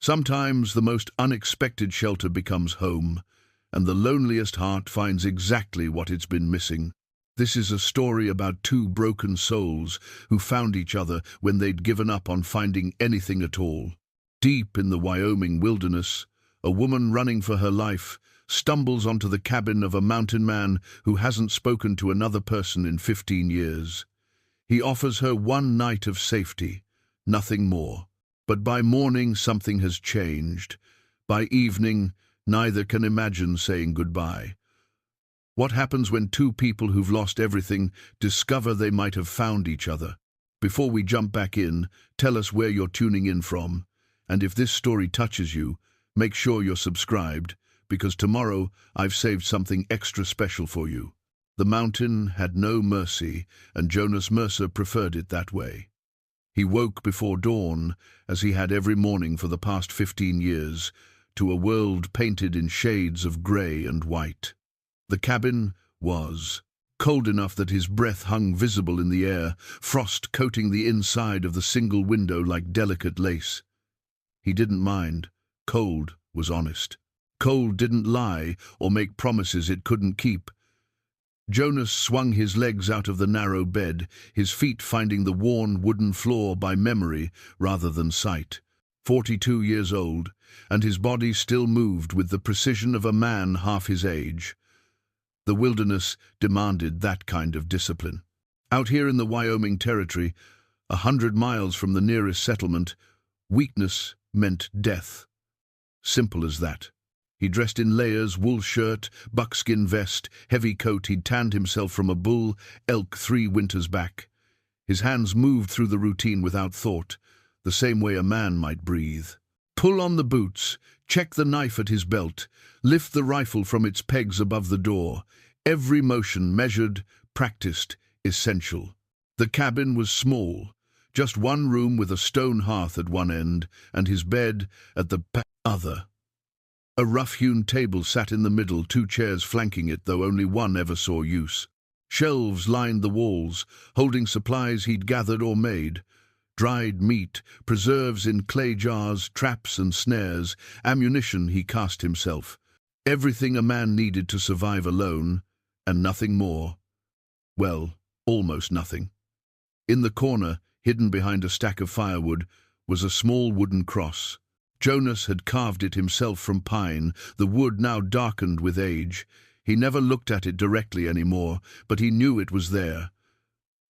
Sometimes the most unexpected shelter becomes home, and the loneliest heart finds exactly what it's been missing. This is a story about two broken souls who found each other when they'd given up on finding anything at all. Deep in the Wyoming wilderness, a woman running for her life stumbles onto the cabin of a mountain man who hasn't spoken to another person in 15 years. He offers her one night of safety, nothing more. But by morning something has changed. By evening, neither can imagine saying goodbye. What happens when two people who've lost everything discover they might have found each other? Before we jump back in, tell us where you're tuning in from. And if this story touches you, make sure you're subscribed, because tomorrow I've saved something extra special for you. The mountain had no mercy, and Jonas Mercer preferred it that way. He woke before dawn, as he had every morning for the past 15 years, to a world painted in shades of grey and white. The cabin was cold enough that his breath hung visible in the air, frost coating the inside of the single window like delicate lace. He didn't mind. Cold was honest. Cold didn't lie or make promises it couldn't keep. Jonas swung his legs out of the narrow bed, his feet finding the worn wooden floor by memory rather than sight. 42 years old, and his body still moved with the precision of a man half his age. The wilderness demanded that kind of discipline. Out here in the Wyoming Territory, 100 miles from the nearest settlement, weakness meant death. Simple as that. He dressed in layers, wool shirt, buckskin vest, heavy coat. He'd tanned himself from a bull elk 3 winters back. His hands moved through the routine without thought, the same way a man might breathe. Pull on the boots, check the knife at his belt, lift the rifle from its pegs above the door. Every motion measured, practiced, essential. The cabin was small, just one room with a stone hearth at one end and his bed at the other. A rough-hewn table sat in the middle, 2 chairs flanking it, though only one ever saw use. Shelves lined the walls, holding supplies he'd gathered or made. Dried meat, preserves in clay jars, traps and snares, ammunition he cast himself. Everything a man needed to survive alone, and nothing more. Well, almost nothing. In the corner, hidden behind a stack of firewood, was a small wooden cross. Jonas had carved it himself from pine, the wood now darkened with age. He never looked at it directly anymore, but he knew it was there.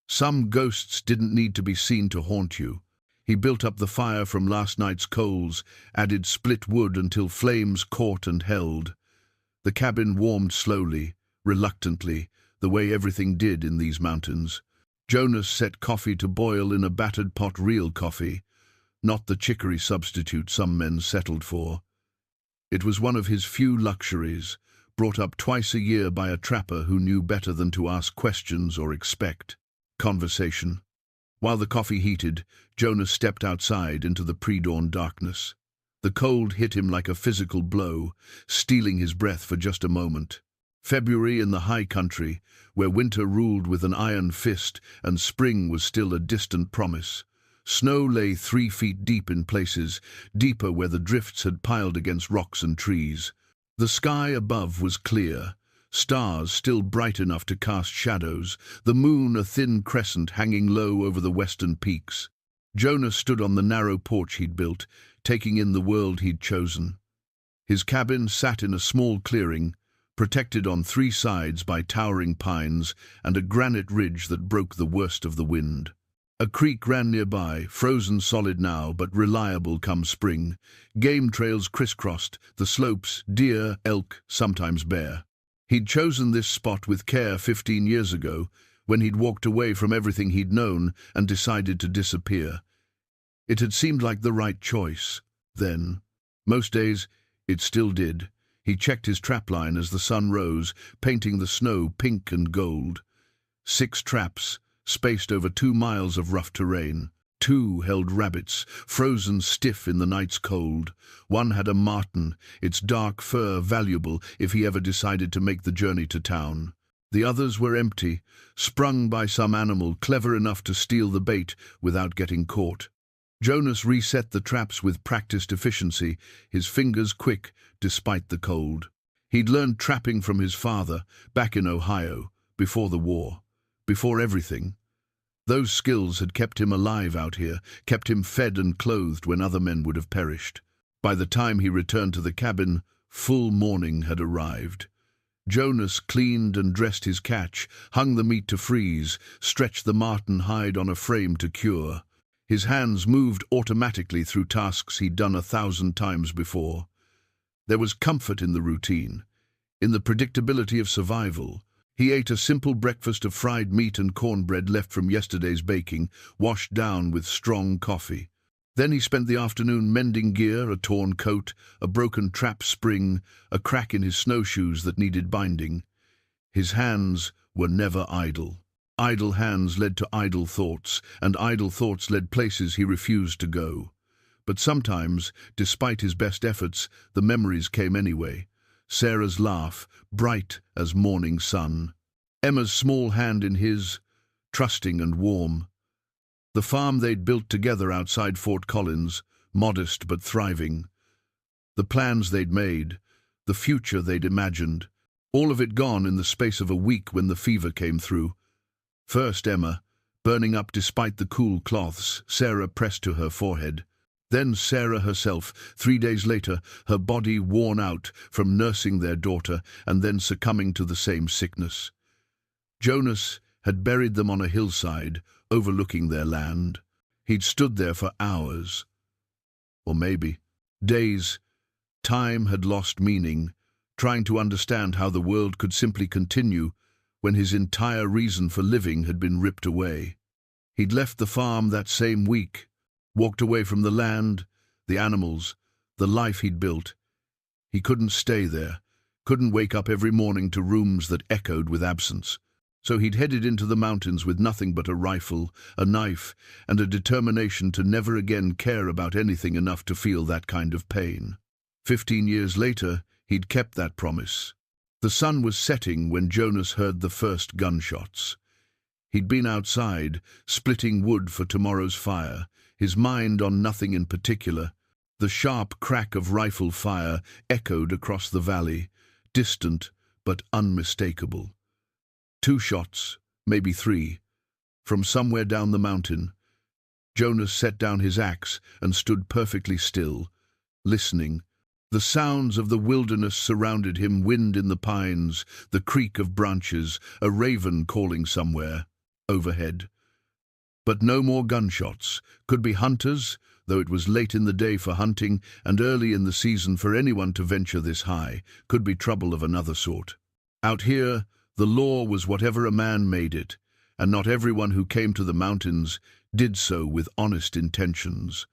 Some ghosts didn't need to be seen to haunt you. He built up the fire from last night's coals, added split wood until flames caught and held. The cabin warmed slowly, reluctantly, the way everything did in these mountains. Jonas set coffee to boil in a battered pot, real coffee, not the chicory substitute some men settled for. It was one of his few luxuries, brought up twice a year by a trapper who knew better than to ask questions or expect conversation. While the coffee heated, Jonas stepped outside into the pre-dawn darkness. The cold hit him like a physical blow, stealing his breath for just a moment. February in the high country, where winter ruled with an iron fist and spring was still a distant promise. Snow lay 3 feet deep in places, deeper where the drifts had piled against rocks and trees. The sky above was clear, stars still bright enough to cast shadows, the moon a thin crescent hanging low over the western peaks. Jonas stood on the narrow porch he'd built, taking in the world he'd chosen. His cabin sat in a small clearing, protected on 3 sides by towering pines and a granite ridge that broke the worst of the wind. A creek ran nearby, frozen solid now, but reliable come spring. Game trails crisscrossed, the slopes, deer, elk, sometimes bear. He'd chosen this spot with care 15 years ago, when he'd walked away from everything he'd known and decided to disappear. It had seemed like the right choice, then. Most days, it still did. He checked his trapline as the sun rose, painting the snow pink and gold. 6 traps, spaced over 2 miles of rough terrain. 2 held rabbits, frozen stiff in the night's cold. 1 had a marten, its dark fur valuable if he ever decided to make the journey to town. The others were empty, sprung by some animal clever enough to steal the bait without getting caught. Jonas reset the traps with practiced efficiency, his fingers quick despite the cold. He'd learned trapping from his father, back in Ohio, before the war, before everything. Those skills had kept him alive out here, kept him fed and clothed when other men would have perished. By the time he returned to the cabin, full morning had arrived. Jonas cleaned and dressed his catch, hung the meat to freeze, stretched the marten hide on a frame to cure. His hands moved automatically through tasks he'd done 1,000 times before. There was comfort in the routine, in the predictability of survival. He ate a simple breakfast of fried meat and cornbread left from yesterday's baking, washed down with strong coffee. Then he spent the afternoon mending gear, a torn coat, a broken trap spring, a crack in his snowshoes that needed binding. His hands were never idle. Idle hands led to idle thoughts, and idle thoughts led places he refused to go. But sometimes, despite his best efforts, the memories came anyway. Sarah's laugh, bright as morning sun. Emma's small hand in his, trusting and warm. The farm they'd built together outside Fort Collins, modest but thriving. The plans they'd made, the future they'd imagined, all of it gone in the space of a week when the fever came through. First Emma, burning up despite the cool cloths Sarah pressed to her forehead. Then Sarah herself, 3 days later, her body worn out from nursing their daughter and then succumbing to the same sickness. Jonas had buried them on a hillside, overlooking their land. He'd stood there for hours, or maybe days. Time had lost meaning, trying to understand how the world could simply continue when his entire reason for living had been ripped away. He'd left the farm that same week, walked away from the land, the animals, the life he'd built. He couldn't stay there, couldn't wake up every morning to rooms that echoed with absence. So he'd headed into the mountains with nothing but a rifle, a knife, and a determination to never again care about anything enough to feel that kind of pain. 15 years later, he'd kept that promise. The sun was setting when Jonas heard the first gunshots. He'd been outside, splitting wood for tomorrow's fire, his mind on nothing in particular. The sharp crack of rifle fire echoed across the valley, distant but unmistakable. 2 shots, maybe 3, from somewhere down the mountain. Jonas set down his axe and stood perfectly still, listening. The sounds of the wilderness surrounded him, wind in the pines, the creak of branches, a raven calling somewhere, overhead. But no more gunshots. Could be hunters, though it was late in the day for hunting and early in the season for anyone to venture this high. Could be trouble of another sort. Out here, the law was whatever a man made it, and not everyone who came to the mountains did so with honest intentions.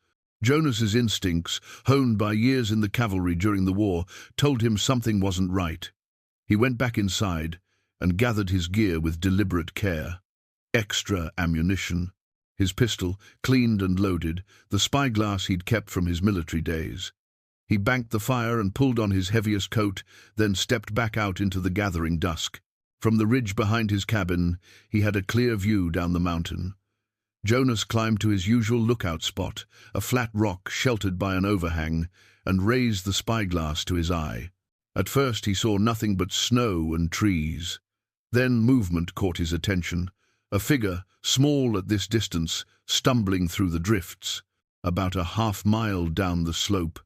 Jonas's instincts, honed by years in the cavalry during the war, told him something wasn't right. He went back inside and gathered his gear with deliberate care. Extra ammunition, his pistol, cleaned and loaded, the spyglass he'd kept from his military days. He banked the fire and pulled on his heaviest coat, then stepped back out into the gathering dusk. From the ridge behind his cabin, he had a clear view down the mountain. Jonas climbed to his usual lookout spot, a flat rock sheltered by an overhang, and raised the spyglass to his eye. At first he saw nothing but snow and trees. Then movement caught his attention. A figure, small at this distance, stumbling through the drifts, about a half-mile down the slope.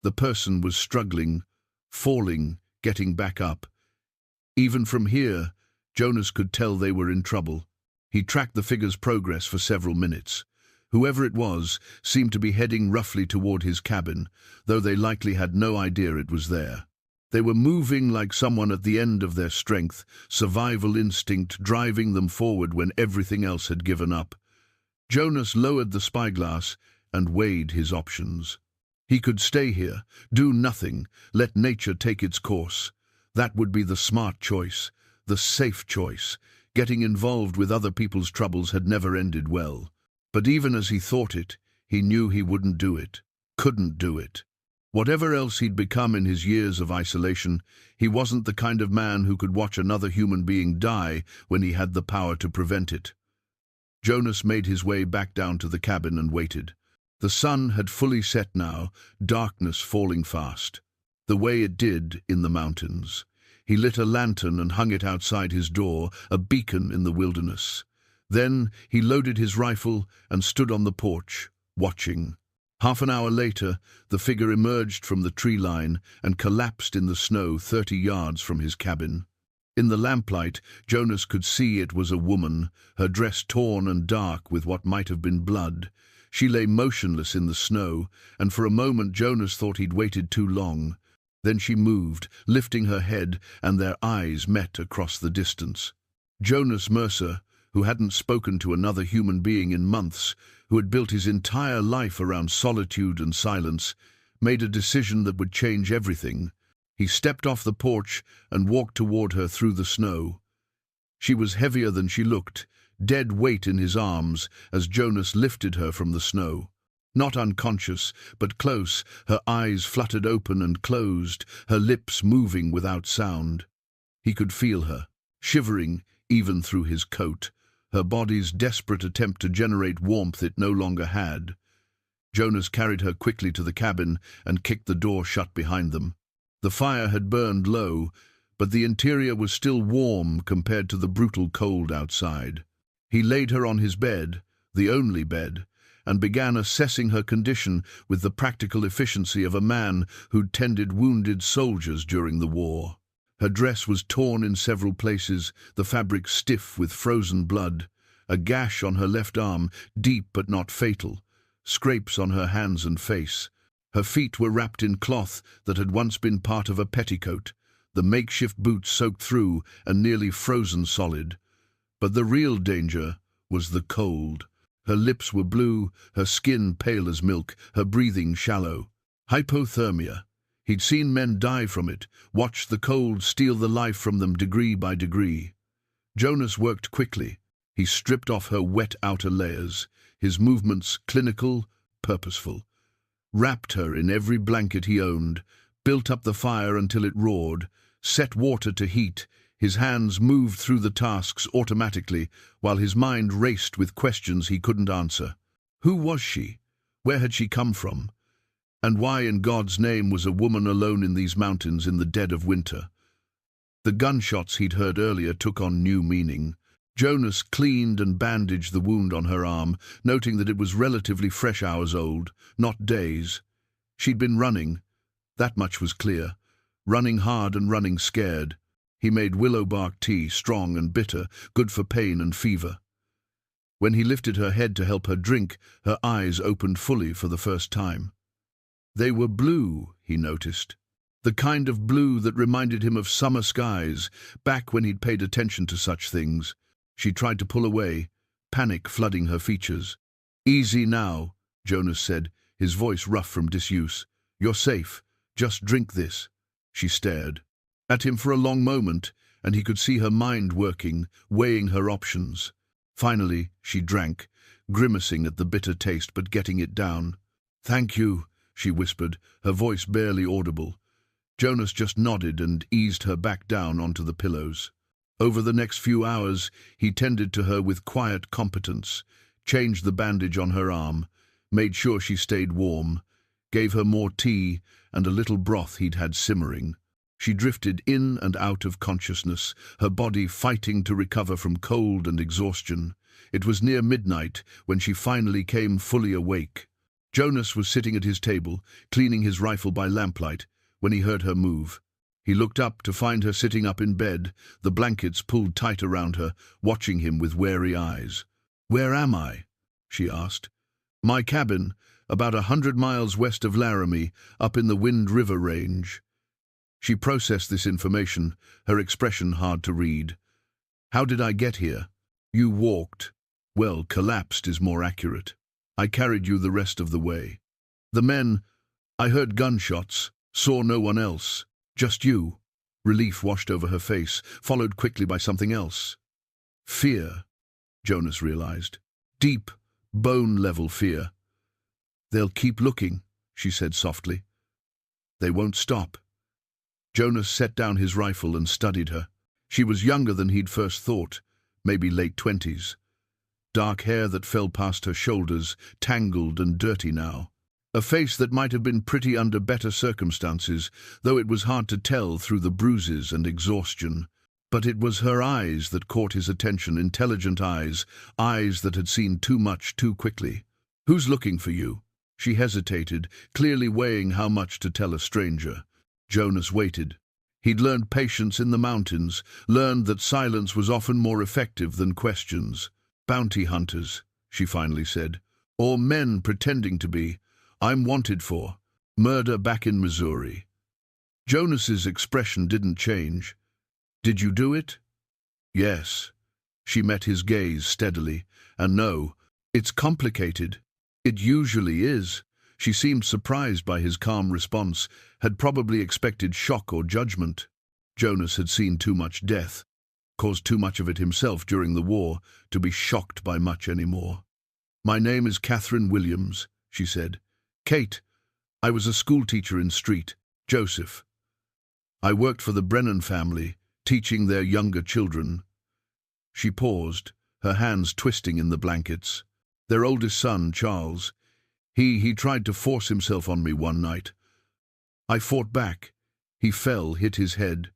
The person was struggling, falling, getting back up. Even from here, Jonas could tell they were in trouble. He tracked the figure's progress for several minutes. Whoever it was seemed to be heading roughly toward his cabin, though they likely had no idea it was there. They were moving like someone at the end of their strength, survival instinct driving them forward when everything else had given up. Jonas lowered the spyglass and weighed his options. He could stay here, do nothing, let nature take its course. That would be the smart choice, the safe choice. Getting involved with other people's troubles had never ended well. But even as he thought it, he knew he wouldn't do it, couldn't do it. Whatever else he'd become in his years of isolation, he wasn't the kind of man who could watch another human being die when he had the power to prevent it. Jonas made his way back down to the cabin and waited. The sun had fully set now, darkness falling fast. The way it did in the mountains. He lit a lantern and hung it outside his door, a beacon in the wilderness. Then he loaded his rifle and stood on the porch, watching. Half an hour later, the figure emerged from the tree line and collapsed in the snow 30 yards from his cabin. In the lamplight, Jonas could see it was a woman, her dress torn and dark with what might have been blood. She lay motionless in the snow, and for a moment Jonas thought he'd waited too long. Then she moved, lifting her head, and their eyes met across the distance. Jonas Mercer, who hadn't spoken to another human being in months, who had built his entire life around solitude and silence, made a decision that would change everything. He stepped off the porch and walked toward her through the snow. She was heavier than she looked, dead weight in his arms as Jonas lifted her from the snow. Not unconscious, but close, her eyes fluttered open and closed, her lips moving without sound. He could feel her, shivering even through his coat, her body's desperate attempt to generate warmth it no longer had. Jonas carried her quickly to the cabin and kicked the door shut behind them. The fire had burned low, but the interior was still warm compared to the brutal cold outside. He laid her on his bed, the only bed, and began assessing her condition with the practical efficiency of a man who'd tended wounded soldiers during the war. Her dress was torn in several places, the fabric stiff with frozen blood, a gash on her left arm, deep but not fatal, scrapes on her hands and face. Her feet were wrapped in cloth that had once been part of a petticoat, the makeshift boots soaked through and nearly frozen solid. But the real danger was the cold. Her lips were blue, her skin pale as milk, her breathing shallow. Hypothermia. He'd seen men die from it, watched the cold steal the life from them degree by degree. Jonas worked quickly. He stripped off her wet outer layers, his movements clinical, purposeful. Wrapped her in every blanket he owned, built up the fire until it roared, set water to heat. His hands moved through the tasks automatically, while his mind raced with questions he couldn't answer. Who was she? Where had she come from? And why in God's name was a woman alone in these mountains in the dead of winter? The gunshots he'd heard earlier took on new meaning. Jonas cleaned and bandaged the wound on her arm, noting that it was relatively fresh hours old, not days. She'd been running. That much was clear. Running hard and running scared. He made willow bark tea, strong and bitter, good for pain and fever. When he lifted her head to help her drink, her eyes opened fully for the first time. They were blue, he noticed. The kind of blue that reminded him of summer skies, back when he'd paid attention to such things. She tried to pull away, panic flooding her features. "Easy now," Jonas said, his voice rough from disuse. "You're safe. Just drink this." She stared at him for a long moment, and he could see her mind working, weighing her options. Finally, she drank, grimacing at the bitter taste but getting it down. "Thank you," she whispered, her voice barely audible. Jonas just nodded and eased her back down onto the pillows. Over the next few hours, he tended to her with quiet competence, changed the bandage on her arm, made sure she stayed warm, gave her more tea and a little broth he'd had simmering. She drifted in and out of consciousness, her body fighting to recover from cold and exhaustion. It was near midnight when she finally came fully awake. Jonas was sitting at his table, cleaning his rifle by lamplight, when he heard her move. He looked up to find her sitting up in bed, the blankets pulled tight around her, watching him with wary eyes. "Where am I?" she asked. "My cabin, about 100 miles west of Laramie, up in the Wind River Range." She processed this information, her expression hard to read. "How did I get here?" "You walked. Well, collapsed is more accurate. I carried you the rest of the way. The men, I heard gunshots, saw no one else. Just you." Relief washed over her face, followed quickly by something else. Fear, Jonas realized. Deep, bone-level fear. "They'll keep looking," she said softly. "They won't stop." Jonas set down his rifle and studied her. She was younger than he'd first thought, maybe late 20s. dark hair that fell past her shoulders, tangled and dirty now. A face that might have been pretty under better circumstances, though it was hard to tell through the bruises and exhaustion. But it was her eyes that caught his attention, intelligent eyes, eyes that had seen too much too quickly. "Who's looking for you?" She hesitated, clearly weighing how much to tell a stranger. Jonas waited. He'd learned patience in the mountains, learned that silence was often more effective than questions. "Bounty hunters," she finally said. "Or men pretending to be. I'm wanted for murder back in Missouri." Jonas's expression didn't change. "Did you do it?" "Yes." She met his gaze steadily. "And no, it's complicated." "It usually is." She seemed surprised by his calm response, had probably expected shock or judgment. Jonas had seen too much death, caused too much of it himself during the war, to be shocked by much anymore. "My name is Catherine Williams," she said. "Kate, I was a schoolteacher in Street. Joseph. I worked for the Brennan family, teaching their younger children." She paused, her hands twisting in the blankets. "Their oldest son, Charles. He tried to force himself on me one night. I fought back. He fell, hit his head.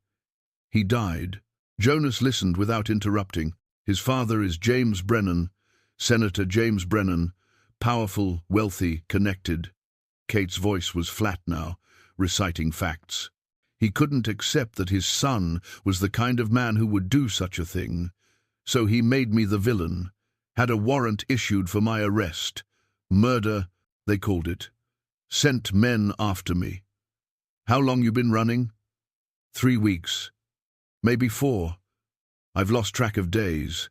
He died." Jonas listened without interrupting. "His father is James Brennan, Senator James Brennan, powerful, wealthy, connected." Kate's voice was flat now, reciting facts. He couldn't accept that his son was the kind of man who would do such a thing. So he made me the villain, had a warrant issued for my arrest. Murder, they called it. Sent men after me. "How long you been running?" 3 weeks. Maybe 4. I've lost track of days."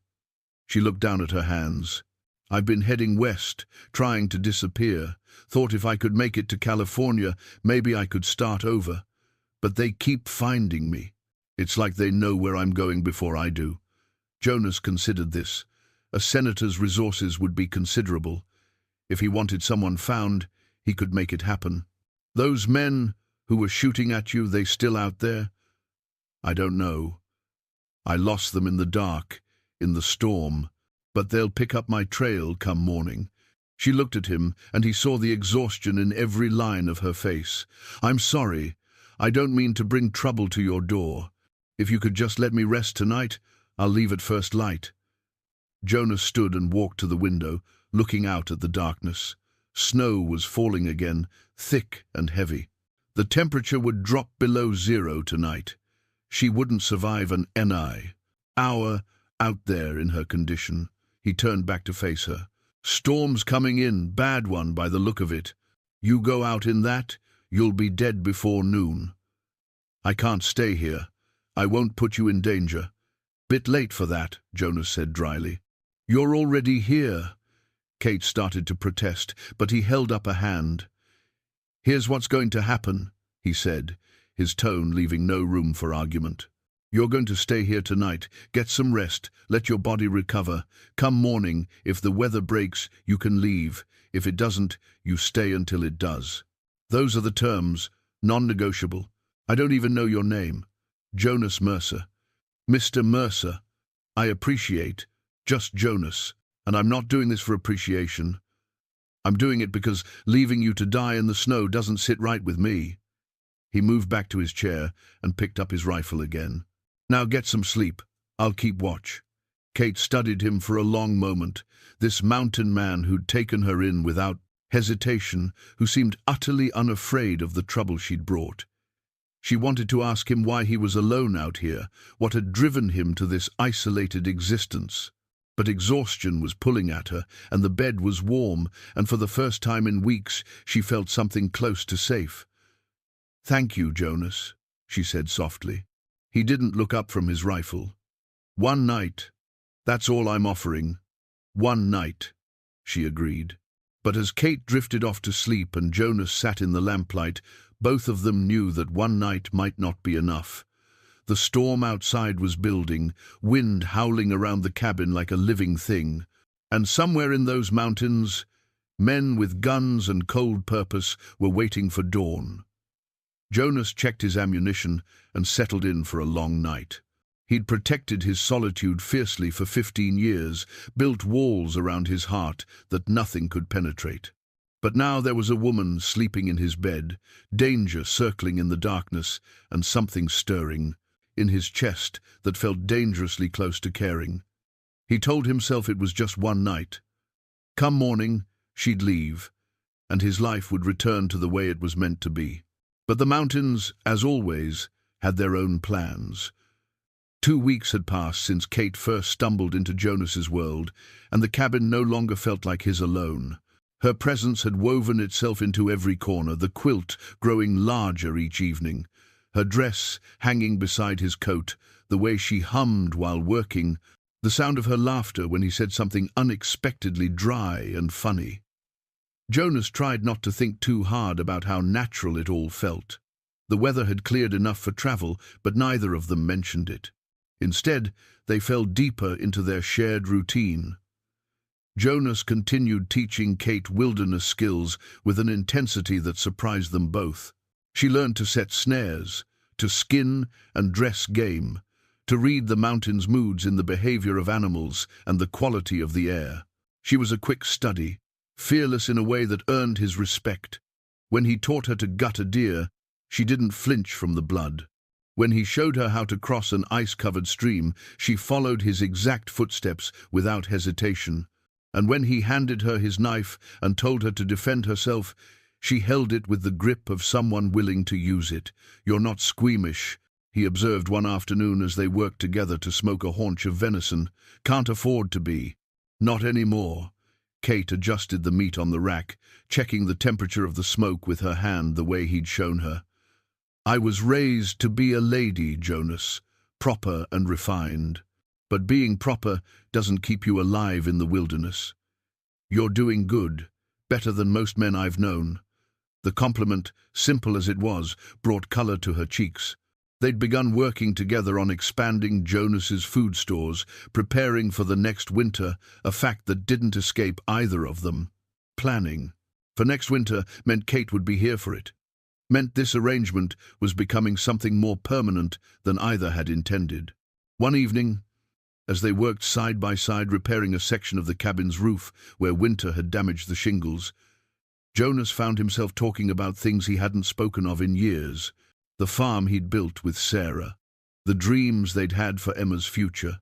She looked down at her hands. "I've been heading west, trying to disappear. Thought if I could make it to California, maybe I could start over. But they keep finding me. It's like they know where I'm going before I do." Jonas considered this. A senator's resources would be considerable. If he wanted someone found, he could make it happen. "Those men who were shooting at you, they still out there?" "I don't know. I lost them in the dark, in the storm. But they'll pick up my trail come morning." She looked at him, and he saw the exhaustion in every line of her face. "I'm sorry. I don't mean to bring trouble to your door. If you could just let me rest tonight, I'll leave at first light." Jonas stood and walked to the window, looking out at the darkness. Snow was falling again, thick and heavy. The temperature would drop below 0 tonight. She wouldn't survive an hour out there in her condition. He turned back to face her. "Storm's coming in, bad one by the look of it. You go out in that, you'll be dead before noon." "I can't stay here. I won't put you in danger." "Bit late for that," Jonas said dryly. "You're already here." Kate started to protest, but he held up a hand. "Here's what's going to happen," he said, his tone leaving no room for argument. "You're going to stay here tonight, get some rest, let your body recover. Come morning, if the weather breaks, you can leave. If it doesn't, you stay until it does. Those are the terms, non-negotiable. I don't even know your name." "Jonas Mercer." "Mr. Mercer. I appreciate. Just Jonas. And I'm not doing this for appreciation. I'm doing it because leaving you to die in the snow doesn't sit right with me." He moved back to his chair and picked up his rifle again. "Now get some sleep. I'll keep watch." Kate studied him for a long moment, this mountain man who'd taken her in without hesitation, who seemed utterly unafraid of the trouble she'd brought. She wanted to ask him why he was alone out here, what had driven him to this isolated existence. But exhaustion was pulling at her, and the bed was warm, and for the first time in weeks she felt something close to safe. "Thank you, Jonas," she said softly. He didn't look up from his rifle. "One night. That's all I'm offering. One night," she agreed. But as Kate drifted off to sleep and Jonas sat in the lamplight, both of them knew that one night might not be enough. The storm outside was building, wind howling around the cabin like a living thing. And somewhere in those mountains, men with guns and cold purpose were waiting for dawn. Jonas checked his ammunition and settled in for a long night. He'd protected his solitude fiercely for 15 years, built walls around his heart that nothing could penetrate. But now there was a woman sleeping in his bed, danger circling in the darkness, and something stirring in his chest that felt dangerously close to caring. He told himself it was just one night. Come morning, she'd leave, and his life would return to the way it was meant to be. But the mountains, as always, had their own plans. 2 weeks had passed since Kate first stumbled into Jonas's world, and the cabin no longer felt like his alone. Her presence had woven itself into every corner, the quilt growing larger each evening, her dress hanging beside his coat, the way she hummed while working, the sound of her laughter when he said something unexpectedly dry and funny. Jonas tried not to think too hard about how natural it all felt. The weather had cleared enough for travel, but neither of them mentioned it. Instead, they fell deeper into their shared routine. Jonas continued teaching Kate wilderness skills with an intensity that surprised them both. She learned to set snares, to skin and dress game, to read the mountain's moods in the behavior of animals and the quality of the air. She was a quick study, fearless in a way that earned his respect. When he taught her to gut a deer, she didn't flinch from the blood. When he showed her how to cross an ice-covered stream, she followed his exact footsteps without hesitation. And when he handed her his knife and told her to defend herself, she held it with the grip of someone willing to use it. "You're not squeamish," he observed one afternoon as they worked together to smoke a haunch of venison. "Can't afford to be." "Not anymore." Kate adjusted the meat on the rack, checking the temperature of the smoke with her hand the way he'd shown her. "I was raised to be a lady, Jonas, proper and refined. But being proper doesn't keep you alive in the wilderness. You're doing good, better than most men I've known." The compliment, simple as it was, brought color to her cheeks. They'd begun working together on expanding Jonas's food stores, preparing for the next winter, a fact that didn't escape either of them. Planning for next winter meant Kate would be here for it. Meant this arrangement was becoming something more permanent than either had intended. One evening, as they worked side by side repairing a section of the cabin's roof where winter had damaged the shingles, Jonas found himself talking about things he hadn't spoken of in years. The farm he'd built with Sarah, the dreams they'd had for Emma's future,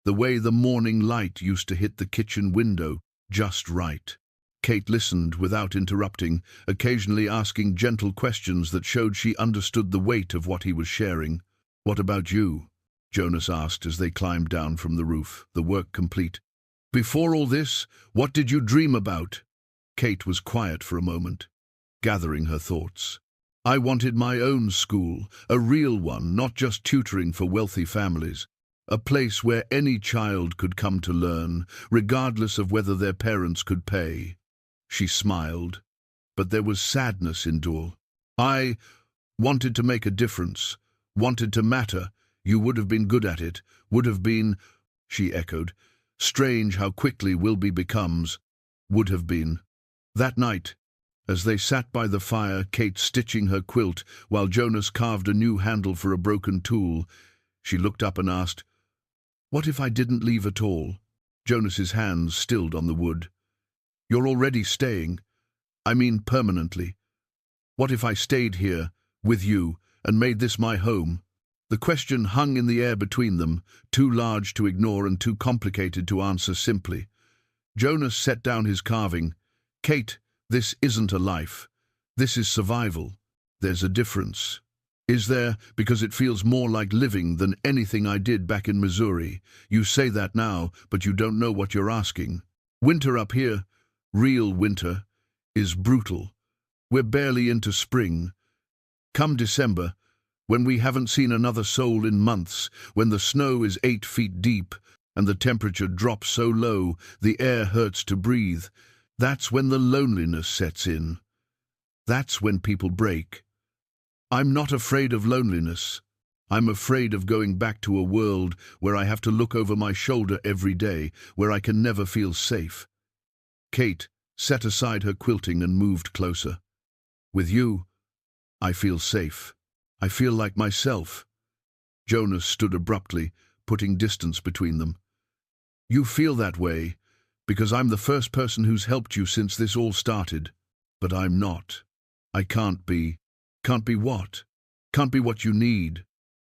the way the morning light used to hit the kitchen window just right. Kate listened without interrupting, occasionally asking gentle questions that showed she understood the weight of what he was sharing. "What about you?" Jonas asked as they climbed down from the roof, the work complete. "Before all this, what did you dream about?" Kate was quiet for a moment, gathering her thoughts. "I wanted my own school, a real one, not just tutoring for wealthy families. A place where any child could come to learn, regardless of whether their parents could pay." She smiled, but there was sadness in it. "I wanted to make a difference, wanted to matter. You would have been good at it, would have been," she echoed. "Strange how quickly Wilby becomes, would have been." That night, as they sat by the fire, Kate stitching her quilt while Jonas carved a new handle for a broken tool, she looked up and asked, "What if I didn't leave at all?" Jonas's hands stilled on the wood. "You're already staying. I mean permanently. What if I stayed here, with you, and made this my home?" The question hung in the air between them, too large to ignore and too complicated to answer simply. Jonas set down his carving. "Kate, this isn't a life. This is survival. There's a difference." "Is there? Because it feels more like living than anything I did back in Missouri. You say that now, but you don't know what you're asking. Winter up here, real winter, is brutal. We're barely into spring. Come December, when we haven't seen another soul in months, when the snow is 8 feet deep and the temperature drops so low the air hurts to breathe, that's when the loneliness sets in. That's when people break. I'm not afraid of loneliness. I'm afraid of going back to a world where I have to look over my shoulder every day, where I can never feel safe." Kate set aside her quilting and moved closer. "With you, I feel safe. I feel like myself." Jonas stood abruptly, putting distance between them. "You feel that way because I'm the first person who's helped you since this all started. But I'm not. I can't be. Can't be what? Can't be what you need."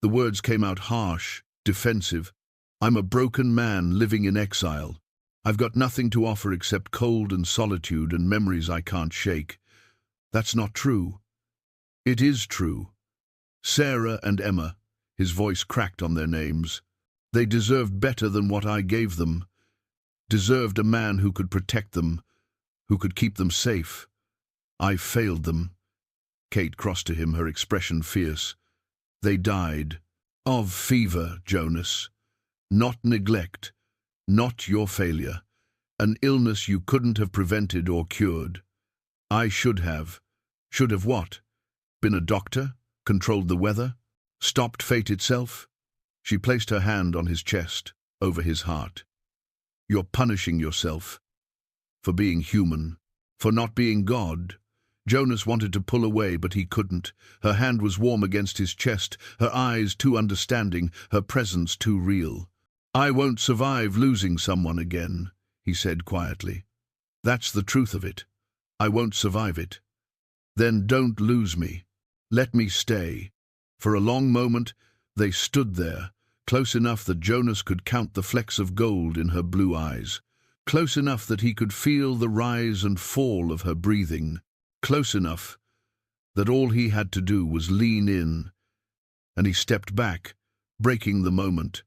The words came out harsh, defensive. "I'm a broken man living in exile. I've got nothing to offer except cold and solitude and memories I can't shake." "That's not true." "It is true. Sarah and Emma," his voice cracked on their names. "They deserved better than what I gave them. Deserved a man who could protect them, who could keep them safe. I failed them." Kate crossed to him, her expression fierce. "They died. Of fever, Jonas. Not neglect. Not your failure. An illness you couldn't have prevented or cured. I should have. Should have what? Been a doctor? Controlled the weather? Stopped fate itself?" She placed her hand on his chest, over his heart. "You're punishing yourself. For being human. For not being God." Jonas wanted to pull away, but he couldn't. Her hand was warm against his chest, her eyes too understanding, her presence too real. "I won't survive losing someone again," he said quietly. "That's the truth of it. I won't survive it." "Then don't lose me. Let me stay." For a long moment they stood there, close enough that Jonas could count the flecks of gold in her blue eyes, close enough that he could feel the rise and fall of her breathing, close enough that all he had to do was lean in. And he stepped back, breaking the moment.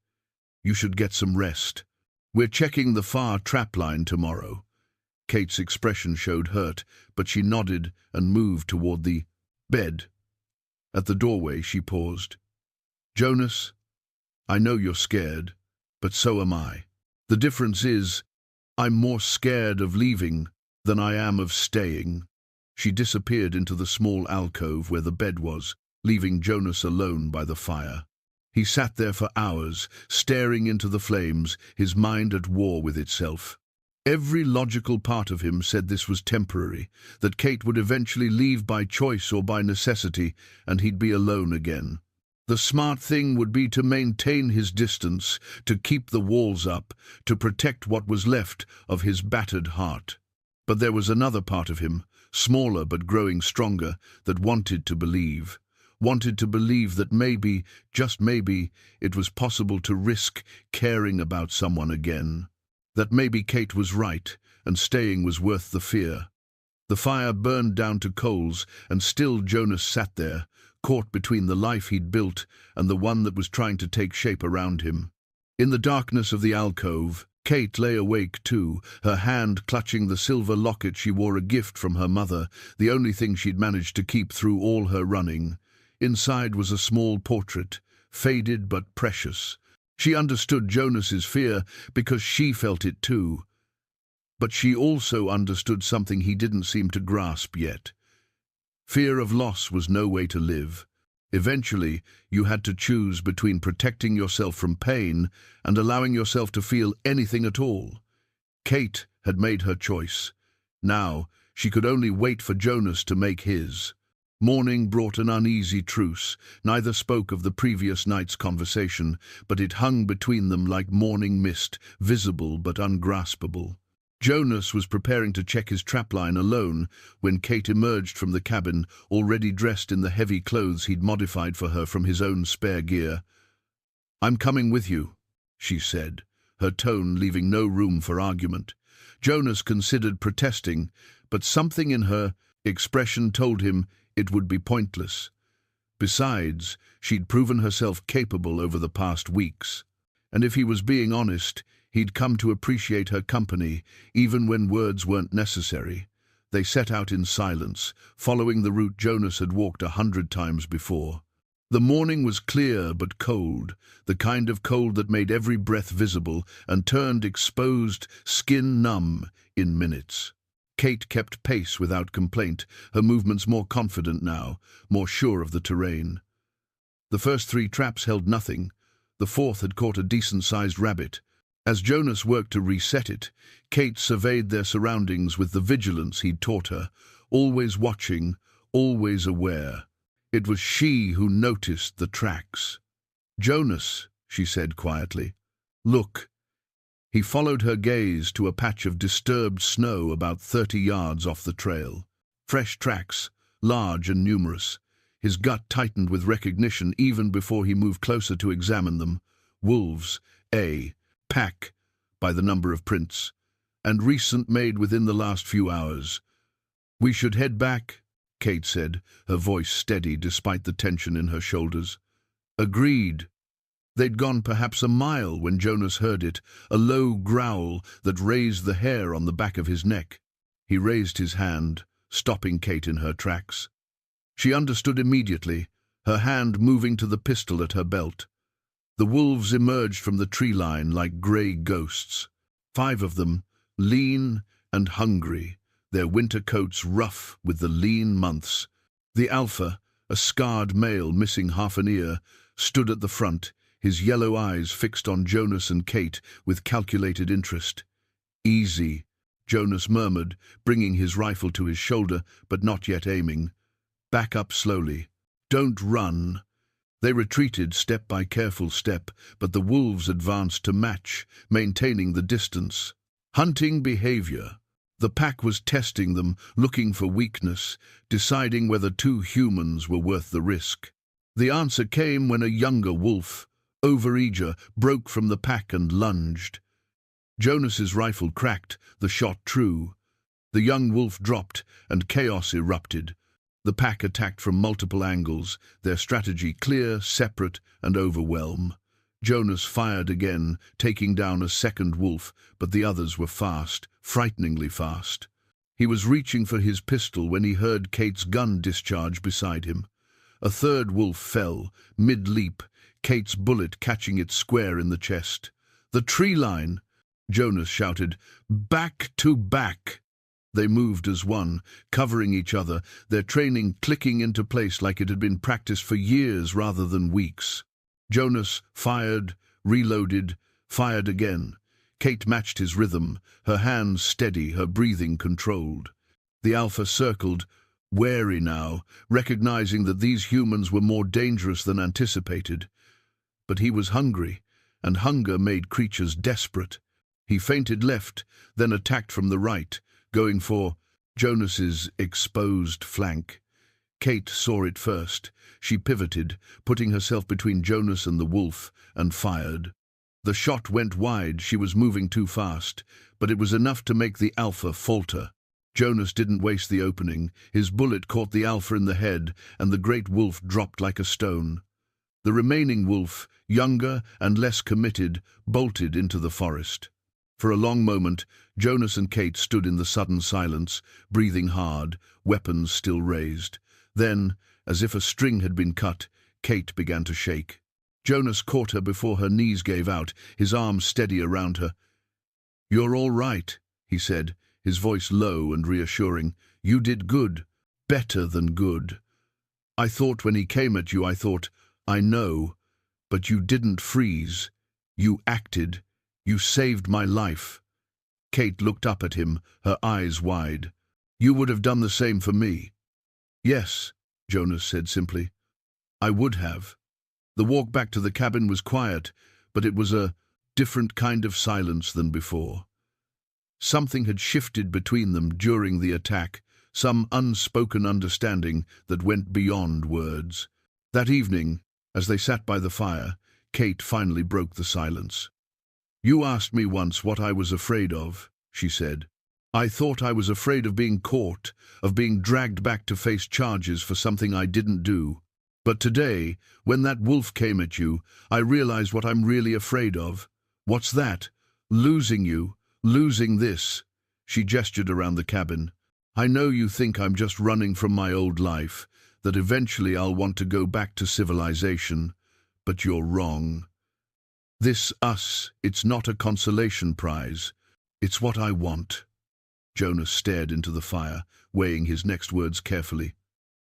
"You should get some rest. We're checking the far trap line tomorrow." Kate's expression showed hurt, but she nodded and moved toward the bed. At the doorway she paused. "Jonas, I know you're scared, but so am I. The difference is, I'm more scared of leaving than I am of staying." She disappeared into the small alcove where the bed was, leaving Jonas alone by the fire. He sat there for hours, staring into the flames, his mind at war with itself. Every logical part of him said this was temporary, that Kate would eventually leave by choice or by necessity, and he'd be alone again. The smart thing would be to maintain his distance, to keep the walls up, to protect what was left of his battered heart. But there was another part of him, smaller but growing stronger, that wanted to believe that maybe, just maybe, it was possible to risk caring about someone again. That maybe Kate was right, and staying was worth the fear. The fire burned down to coals, and still Jonas sat there, caught between the life he'd built and the one that was trying to take shape around him. In the darkness of the alcove, Kate lay awake too, her hand clutching the silver locket she wore, a gift from her mother, the only thing she'd managed to keep through all her running. Inside was a small portrait, faded but precious. She understood Jonas's fear because she felt it too. But she also understood something he didn't seem to grasp yet. Fear of loss was no way to live. Eventually, you had to choose between protecting yourself from pain and allowing yourself to feel anything at all. Kate had made her choice. Now, she could only wait for Jonas to make his. Morning brought an uneasy truce. Neither spoke of the previous night's conversation, but it hung between them like morning mist, visible but ungraspable. Jonas was preparing to check his trapline alone when Kate emerged from the cabin, already dressed in the heavy clothes he'd modified for her from his own spare gear. "I'm coming with you," she said, her tone leaving no room for argument. Jonas considered protesting, but something in her expression told him it would be pointless. Besides, she'd proven herself capable over the past weeks. And if he was being honest, he'd come to appreciate her company, even when words weren't necessary. They set out in silence, following the route Jonas had walked 100 times before. The morning was clear but cold, the kind of cold that made every breath visible and turned exposed skin numb in minutes. Kate kept pace without complaint, her movements more confident now, more sure of the terrain. The first 3 traps held nothing. The 4th had caught a decent-sized rabbit. As Jonas worked to reset it, Kate surveyed their surroundings with the vigilance he'd taught her, always watching, always aware. It was she who noticed the tracks. "Jonas," she said quietly. Look. He followed her gaze to a patch of disturbed snow about 30 yards off the trail. Fresh tracks, large and numerous. His gut tightened with recognition even before he moved closer to examine them. Wolves, pack, by the number of prints, and recent made within the last few hours. We should head back, Kate said, her voice steady despite the tension in her shoulders. Agreed. They'd gone perhaps a mile when Jonas heard it, a low growl that raised the hair on the back of his neck. He raised his hand, stopping Kate in her tracks. She understood immediately, her hand moving to the pistol at her belt. The wolves emerged from the tree line like grey ghosts. 5 of them, lean and hungry, their winter coats rough with the lean months. The alpha, a scarred male missing half an ear, stood at the front, his yellow eyes fixed on Jonas and Kate with calculated interest. Easy, Jonas murmured, bringing his rifle to his shoulder, but not yet aiming. Back up slowly. Don't run. They retreated step by careful step, but the wolves advanced to match, maintaining the distance. Hunting behavior. The pack was testing them, looking for weakness, deciding whether 2 humans were worth the risk. The answer came when a younger wolf, overeager, broke from the pack and lunged. Jonas's rifle cracked, the shot true. The young wolf dropped, and chaos erupted. The pack attacked from multiple angles, their strategy clear, separate, and overwhelm. Jonas fired again, taking down a second wolf, but the others were fast, frighteningly fast. He was reaching for his pistol when he heard Kate's gun discharge beside him. A third wolf fell, mid-leap, Kate's bullet catching it square in the chest. The tree line! Jonas shouted, back to back! They moved as one, covering each other, their training clicking into place like it had been practiced for years rather than weeks. Jonas fired, reloaded, fired again. Kate matched his rhythm, her hands steady, her breathing controlled. The alpha circled, wary now, recognizing that these humans were more dangerous than anticipated. But he was hungry, and hunger made creatures desperate. He feinted left, then attacked from the right, going for Jonas's exposed flank. Kate saw it first. She pivoted, putting herself between Jonas and the wolf, and fired. The shot went wide, she was moving too fast, but it was enough to make the alpha falter. Jonas didn't waste the opening. His bullet caught the alpha in the head, and the great wolf dropped like a stone. The remaining wolf, younger and less committed, bolted into the forest. For a long moment, Jonas and Kate stood in the sudden silence, breathing hard, weapons still raised. Then, as if a string had been cut, Kate began to shake. Jonas caught her before her knees gave out, his arms steady around her. "You're all right," he said, his voice low and reassuring. "You did good. Better than good. I thought when he came at you, I thought, I know, but you didn't freeze. You acted. You saved my life." Kate looked up at him, her eyes wide. "You would have done the same for me." "Yes," Jonas said simply. "I would have." The walk back to the cabin was quiet, but it was a different kind of silence than before. Something had shifted between them during the attack, some unspoken understanding that went beyond words. That evening, as they sat by the fire, Kate finally broke the silence. "You asked me once what I was afraid of," she said. "I thought I was afraid of being caught, of being dragged back to face charges for something I didn't do. But today, when that wolf came at you, I realized what I'm really afraid of. What's that? Losing you, losing this." She gestured around the cabin. "I know you think I'm just running from my old life, that eventually I'll want to go back to civilization, but you're wrong. This us, it's not a consolation prize. It's what I want." Jonas stared into the fire, weighing his next words carefully.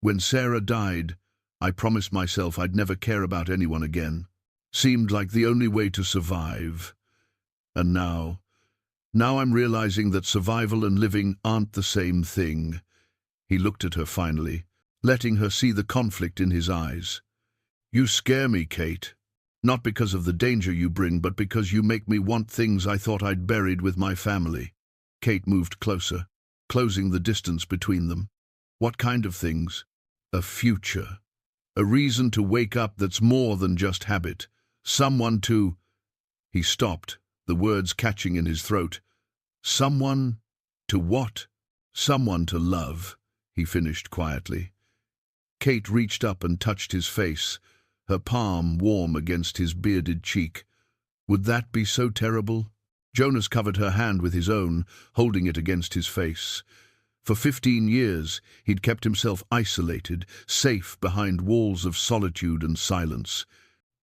"When Sarah died, I promised myself I'd never care about anyone again. Seemed like the only way to survive. And now I'm realizing that survival and living aren't the same thing." He looked at her finally, letting her see the conflict in his eyes. "You scare me, Kate." Not because of the danger you bring, but because you make me want things I thought I'd buried with my family." Kate moved closer, closing the distance between them. "What kind of things?" "A future. A reason to wake up that's more than just habit. Someone to—" He stopped, the words catching in his throat. "Someone to what?" "Someone to love," he finished quietly. Kate reached up and touched his face, her palm warm against his bearded cheek. Would that be so terrible? Jonas covered her hand with his own, holding it against his face. For 15 years, he'd kept himself isolated, safe behind walls of solitude and silence.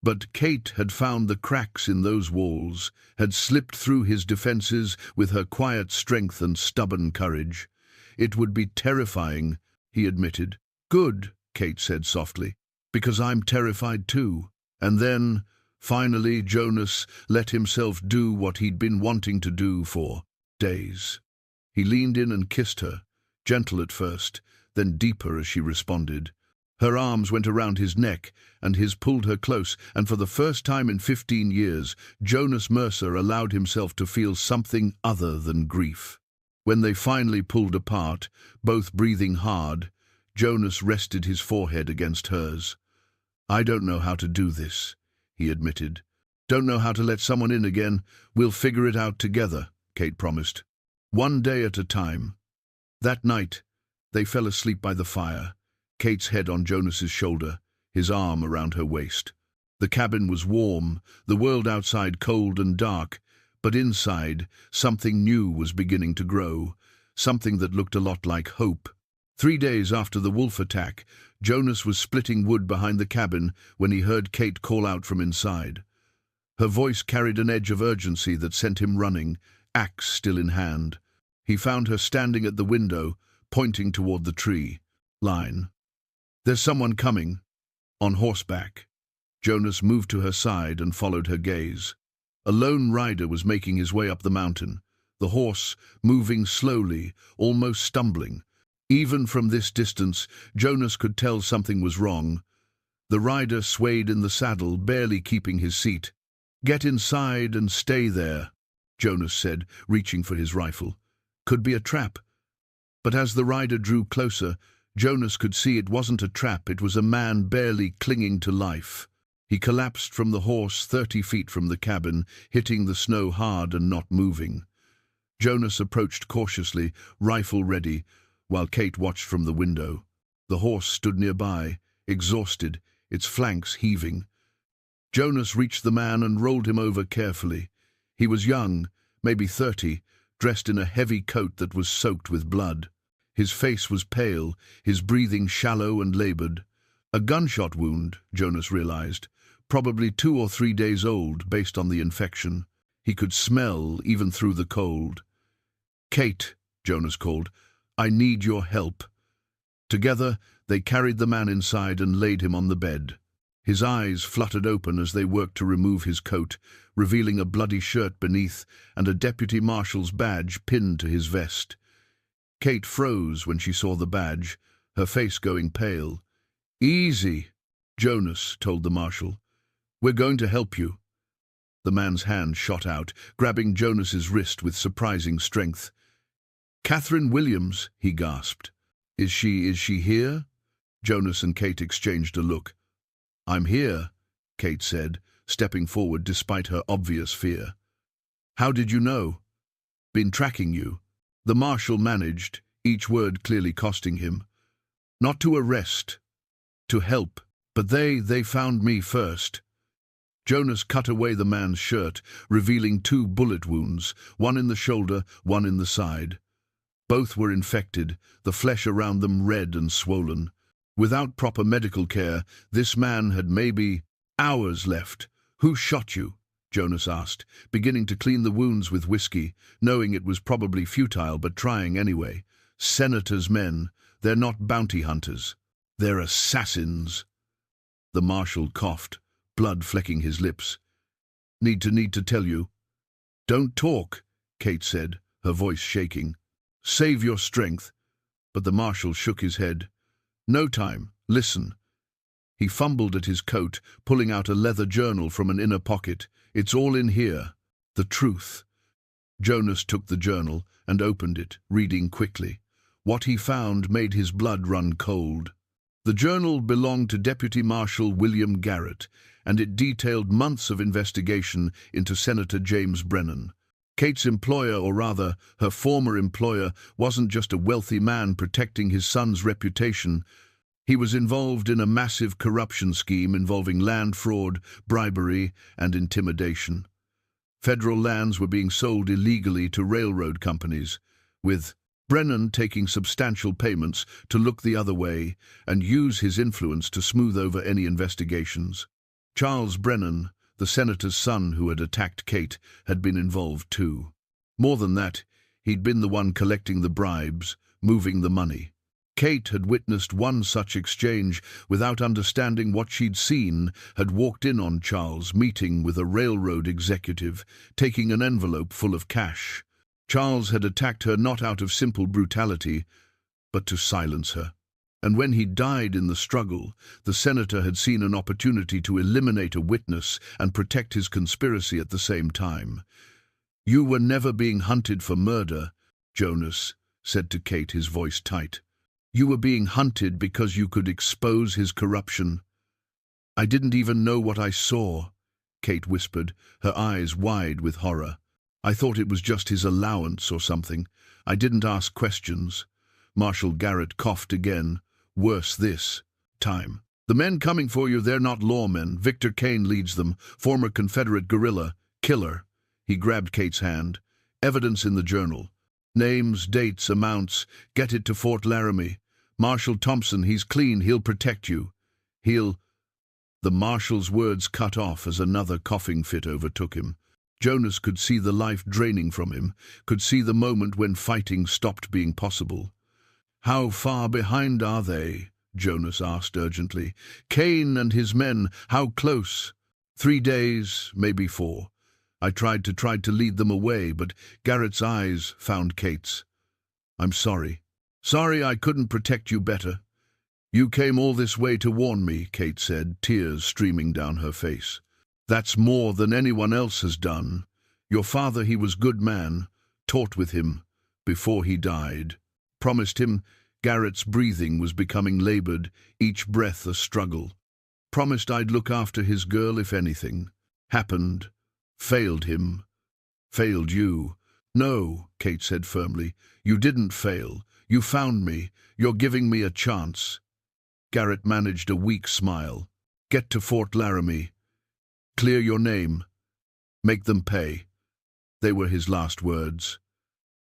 But Kate had found the cracks in those walls, had slipped through his defenses with her quiet strength and stubborn courage. "It would be terrifying," he admitted. "Good," Kate said softly, "because I'm terrified too." And then, finally, Jonas let himself do what he'd been wanting to do for days. He leaned in and kissed her, gentle at first, then deeper as she responded. Her arms went around his neck, and his pulled her close, and for the first time in 15 years, Jonas Mercer allowed himself to feel something other than grief. When they finally pulled apart, both breathing hard, Jonas rested his forehead against hers. "I don't know how to do this," he admitted. "Don't know how to let someone in again. We'll figure it out together," Kate promised. "One day at a time." That night, they fell asleep by the fire, Kate's head on Jonas's shoulder, his arm around her waist. The cabin was warm, the world outside cold and dark, but inside, something new was beginning to grow, something that looked a lot like hope. 3 days after the wolf attack, Jonas was splitting wood behind the cabin when he heard Kate call out from inside. Her voice carried an edge of urgency that sent him running, axe still in hand. He found her standing at the window, pointing toward the tree line. "There's someone coming, on horseback." Jonas moved to her side and followed her gaze. A lone rider was making his way up the mountain, the horse moving slowly, almost stumbling. Even from this distance, Jonas could tell something was wrong. The rider swayed in the saddle, barely keeping his seat. "Get inside and stay there," Jonas said, reaching for his rifle. "Could be a trap." But as the rider drew closer, Jonas could see it wasn't a trap, it was a man barely clinging to life. He collapsed from the horse 30 feet from the cabin, hitting the snow hard and not moving. Jonas approached cautiously, rifle ready, while Kate watched from the window. The horse stood nearby, exhausted, its flanks heaving. Jonas reached the man and rolled him over carefully. He was young, maybe 30, dressed in a heavy coat that was soaked with blood. His face was pale, his breathing shallow and labored. A gunshot wound, Jonas realized, probably 2 or 3 days old based on the infection. He could smell even through the cold. "Kate," Jonas called, "I need your help." Together, they carried the man inside and laid him on the bed. His eyes fluttered open as they worked to remove his coat, revealing a bloody shirt beneath and a deputy marshal's badge pinned to his vest. Kate froze when she saw the badge, her face going pale. "Easy," Jonas told the marshal. "We're going to help you." The man's hand shot out, grabbing Jonas's wrist with surprising strength. "Catherine Williams," he gasped. Is she here?" Jonas and Kate exchanged a look. "I'm here," Kate said, stepping forward despite her obvious fear. "How did you know?" "Been tracking you." The marshal managed, each word clearly costing him. "Not to arrest, to help. But they found me first." Jonas cut away the man's shirt, revealing 2 bullet wounds, one in the shoulder, one in the side. Both were infected, the flesh around them red and swollen. Without proper medical care, this man had maybe hours left. "Who shot you?" Jonas asked, beginning to clean the wounds with whiskey, knowing it was probably futile but trying anyway. "Senator's men. They're not bounty hunters. They're assassins." The marshal coughed, blood flecking his lips. Need to tell you." "Don't talk," Kate said, her voice shaking. "Save your strength." But the marshal shook his head. "No time. Listen. He fumbled at his coat, pulling out a leather journal from an inner pocket. "It's all in here. The truth." Jonas took the journal and opened it, reading quickly. What he found made his blood run cold. The journal belonged to Deputy Marshal William Garrett, and it detailed months of investigation into Senator James Brennan. Kate's employer, or rather, her former employer, wasn't just a wealthy man protecting his son's reputation. He was involved in a massive corruption scheme involving land fraud, bribery, and intimidation. Federal lands were being sold illegally to railroad companies, with Brennan taking substantial payments to look the other way and use his influence to smooth over any investigations. Charles Brennan, the senator's son who had attacked Kate, had been involved too. More than that, he'd been the one collecting the bribes, moving the money. Kate had witnessed one such exchange without understanding what she'd seen, had walked in on Charles meeting with a railroad executive, taking an envelope full of cash. Charles had attacked her not out of simple brutality, but to silence her. And when he died in the struggle, the senator had seen an opportunity to eliminate a witness and protect his conspiracy at the same time. "You were never being hunted for murder," Jonas said to Kate, his voice tight. "You were being hunted because you could expose his corruption." "I didn't even know what I saw," Kate whispered, her eyes wide with horror. "I thought it was just his allowance or something. I didn't ask questions." Marshal Garrett coughed again. "Worse this time. The men coming for you, they're not lawmen. Victor Kane leads them, former Confederate guerrilla, killer." He grabbed Kate's hand. "Evidence in the journal. Names, dates, amounts. Get it to Fort Laramie. Marshal Thompson, he's clean, he'll protect you. He'll—" The marshal's words cut off as another coughing fit overtook him. Jonas could see the life draining from him, could see the moment when fighting stopped being possible. "How far behind are they?" Jonas asked urgently. "Kane and his men, how close?" 3 days, maybe 4. I tried to lead them away, but Garrett's eyes found Kate's. "I'm sorry. Sorry I couldn't protect you better." "You came all this way to warn me," Kate said, tears streaming down her face. "That's more than anyone else has done. Your father, he was good man, taught with him, before he died. Promised him." Garrett's breathing was becoming labored, each breath a struggle. "Promised I'd look after his girl if anything. Happened. Failed him. Failed you." "No," Kate said firmly. "You didn't fail. You found me. You're giving me a chance." Garrett managed a weak smile. "Get to Fort Laramie. Clear your name. Make them pay." They were his last words.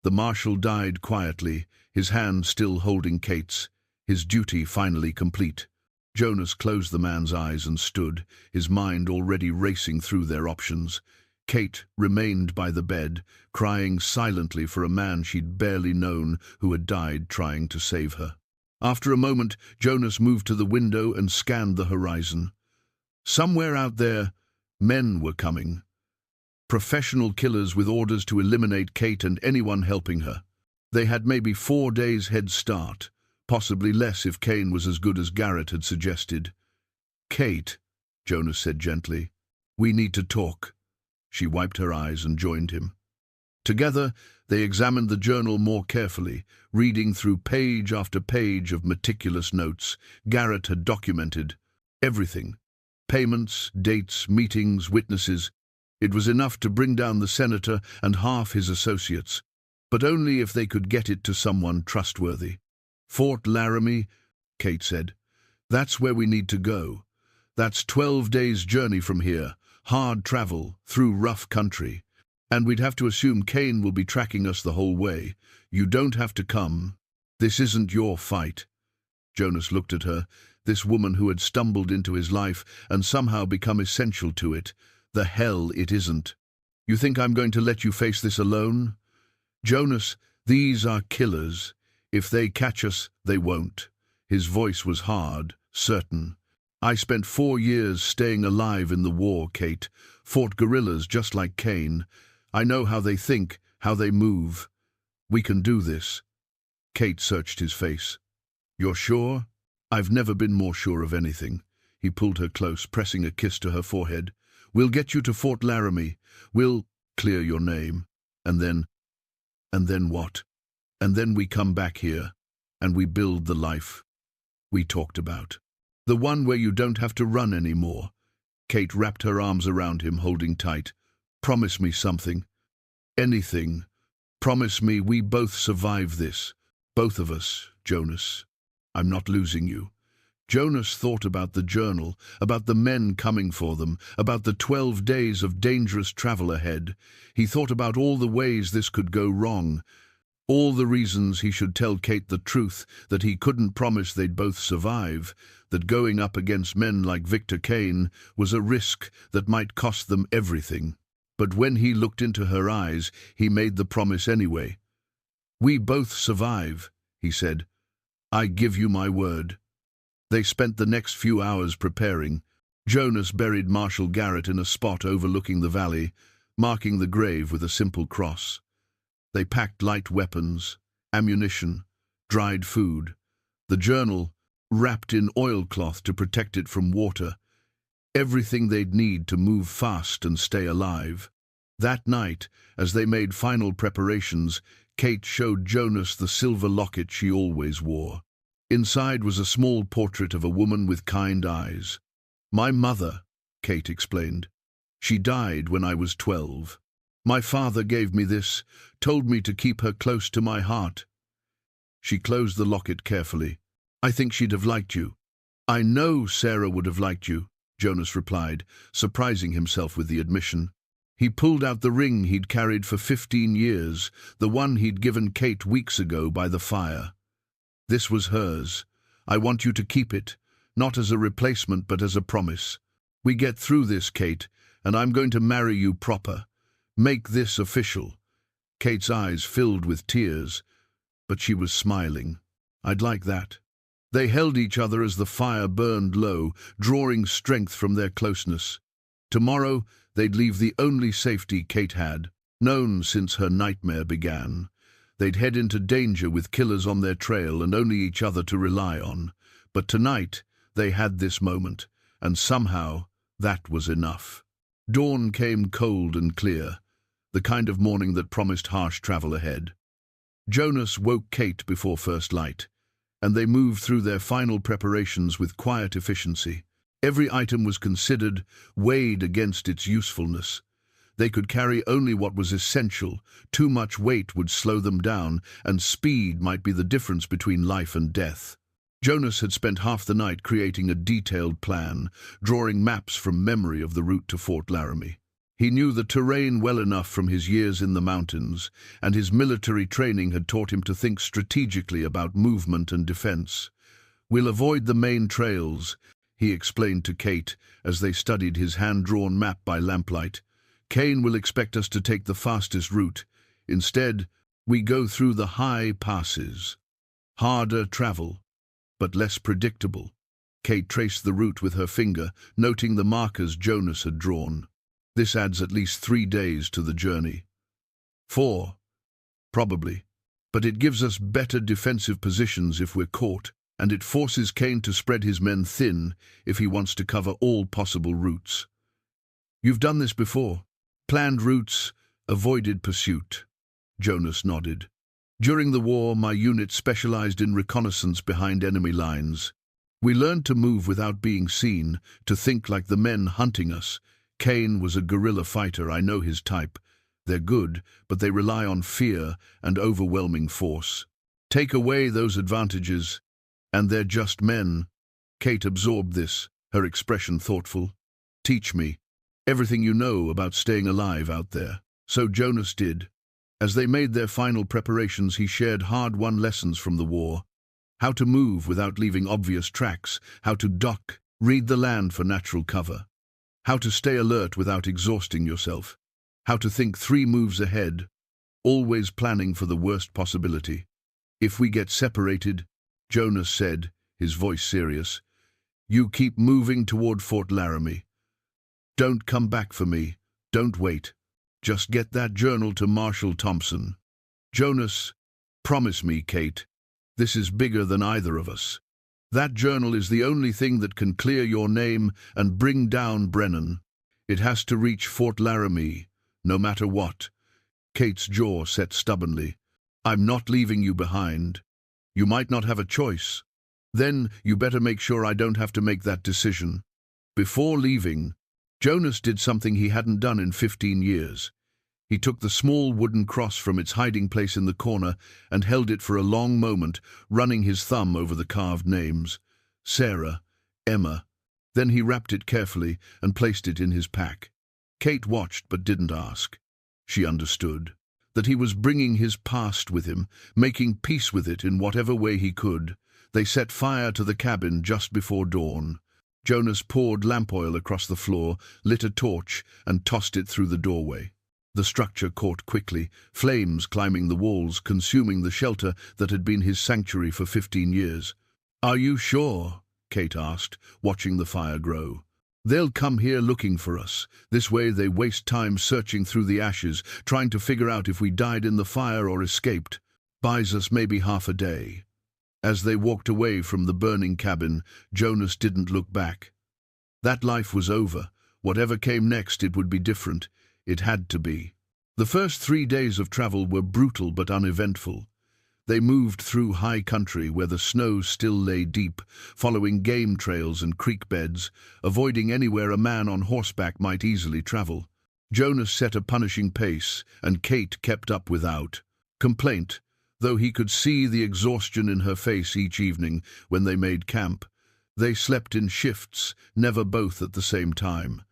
The marshal died quietly, his hand still holding Kate's, his duty finally complete. Jonas closed the man's eyes and stood, his mind already racing through their options. Kate remained by the bed, crying silently for a man she'd barely known who had died trying to save her. After a moment, Jonas moved to the window and scanned the horizon. Somewhere out there, men were coming. Professional killers with orders to eliminate Kate and anyone helping her. They had maybe 4 days' head start, possibly less if Kane was as good as Garrett had suggested. "Kate," Jonas said gently, "we need to talk." She wiped her eyes and joined him. Together, they examined the journal more carefully, reading through page after page of meticulous notes. Garrett had documented everything. Payments, dates, meetings, witnesses. It was enough to bring down the senator and half his associates, but only if they could get it to someone trustworthy. "Fort Laramie," Kate said. "That's where we need to go. That's 12 days' journey from here, hard travel, through rough country. And we'd have to assume Kane will be tracking us the whole way. You don't have to come. This isn't your fight." Jonas looked at her, this woman who had stumbled into his life and somehow become essential to it. "The hell it isn't. You think I'm going to let you face this alone? Jonas, these are killers. If they catch us, they won't." His voice was hard, certain. "I spent 4 years staying alive in the war, Kate. Fought guerrillas just like Kane. I know how they think, how they move. We can do this." Kate searched his face. "You're sure?" "I've never been more sure of anything." He pulled her close, pressing a kiss to her forehead. "We'll get you to Fort Laramie. We'll clear your name. And then what? And then we come back here, and we build the life we talked about. The one where you don't have to run anymore." Kate wrapped her arms around him, holding tight. "Promise me something. Anything. Promise me we both survive this. Both of us, Jonas. I'm not losing you." Jonas thought about the journal, about the men coming for them, about the 12 days of dangerous travel ahead. He thought about all the ways this could go wrong, all the reasons he should tell Kate the truth, that he couldn't promise they'd both survive, that going up against men like Victor Kane was a risk that might cost them everything. But when he looked into her eyes, he made the promise anyway. "We both survive," he said. "I give you my word." They spent the next few hours preparing. Jonas buried Marshal Garrett in a spot overlooking the valley, marking the grave with a simple cross. They packed light weapons, ammunition, dried food, the journal wrapped in oilcloth to protect it from water, everything they'd need to move fast and stay alive. That night, as they made final preparations, Kate showed Jonas the silver locket she always wore. Inside was a small portrait of a woman with kind eyes. "My mother," Kate explained. "She died when I was 12. My father gave me this, told me to keep her close to my heart." She closed the locket carefully. "I think she'd have liked you." "I know Sarah would have liked you," Jonas replied, surprising himself with the admission. He pulled out the ring he'd carried for 15 years, the one he'd given Kate weeks ago by the fire. "This was hers. I want you to keep it, not as a replacement but as a promise. We get through this, Kate, and I'm going to marry you proper. Make this official." Kate's eyes filled with tears, but she was smiling. "I'd like that." They held each other as the fire burned low, drawing strength from their closeness. Tomorrow they'd leave the only safety Kate had, known since her nightmare began. They'd head into danger with killers on their trail and only each other to rely on. But tonight they had this moment, and somehow that was enough. Dawn came cold and clear, the kind of morning that promised harsh travel ahead. Jonas woke Kate before first light, and they moved through their final preparations with quiet efficiency. Every item was considered, weighed against its usefulness. They could carry only what was essential. Too much weight would slow them down, and speed might be the difference between life and death. Jonas had spent half the night creating a detailed plan, drawing maps from memory of the route to Fort Laramie. He knew the terrain well enough from his years in the mountains, and his military training had taught him to think strategically about movement and defense. "We'll avoid the main trails," he explained to Kate as they studied his hand-drawn map by lamplight. "Kane will expect us to take the fastest route. Instead, we go through the high passes. Harder travel, but less predictable." Kate traced the route with her finger, noting the markers Jonas had drawn. "This adds at least 3 days to the journey." 4, probably. "But it gives us better defensive positions if we're caught, and it forces Kane to spread his men thin if he wants to cover all possible routes." "You've done this before. Planned routes, avoided pursuit." Jonas nodded. "During the war, my unit specialized in reconnaissance behind enemy lines. We learned to move without being seen, to think like the men hunting us. Kane was a guerrilla fighter, I know his type. They're good, but they rely on fear and overwhelming force. Take away those advantages, and they're just men." Kate absorbed this, her expression thoughtful. "Teach me everything you know about staying alive out there." So Jonas did. As they made their final preparations, he shared hard-won lessons from the war. How to move without leaving obvious tracks, how to duck, read the land for natural cover, how to stay alert without exhausting yourself, how to think 3 moves ahead, always planning for the worst possibility. "If we get separated," Jonas said, his voice serious, "you keep moving toward Fort Laramie. Don't come back for me. Don't wait. Just get that journal to Marshal Thompson." "Jonas, promise me, Kate. This is bigger than either of us." That journal is the only thing that can clear your name and bring down Brennan. It has to reach Fort Laramie, no matter what." Kate's jaw set stubbornly. "I'm not leaving you behind. You might not have a choice. Then you better make sure I don't have to make that decision." Before leaving, Jonas did something he hadn't done in 15 years. He took the small wooden cross from its hiding place in the corner and held it for a long moment, running his thumb over the carved names. Sarah, Emma. Then he wrapped it carefully and placed it in his pack. Kate watched but didn't ask. She understood that he was bringing his past with him, making peace with it in whatever way he could. They set fire to the cabin just before dawn. Jonas poured lamp oil across the floor, lit a torch, and tossed it through the doorway. The structure caught quickly, flames climbing the walls, consuming the shelter that had been his sanctuary for 15 years. "Are you sure?" Kate asked, watching the fire grow. "They'll come here looking for us. This way they waste time searching through the ashes, trying to figure out if we died in the fire or escaped. Buys us maybe half a day." As they walked away from the burning cabin, Jonas didn't look back. That life was over. Whatever came next, it would be different. It had to be. The first 3 days of travel were brutal but uneventful. They moved through high country where the snow still lay deep, following game trails and creek beds, avoiding anywhere a man on horseback might easily travel. Jonas set a punishing pace, and Kate kept up without complaint, though he could see the exhaustion in her face each evening when they made camp. They slept in shifts, never both at the same time,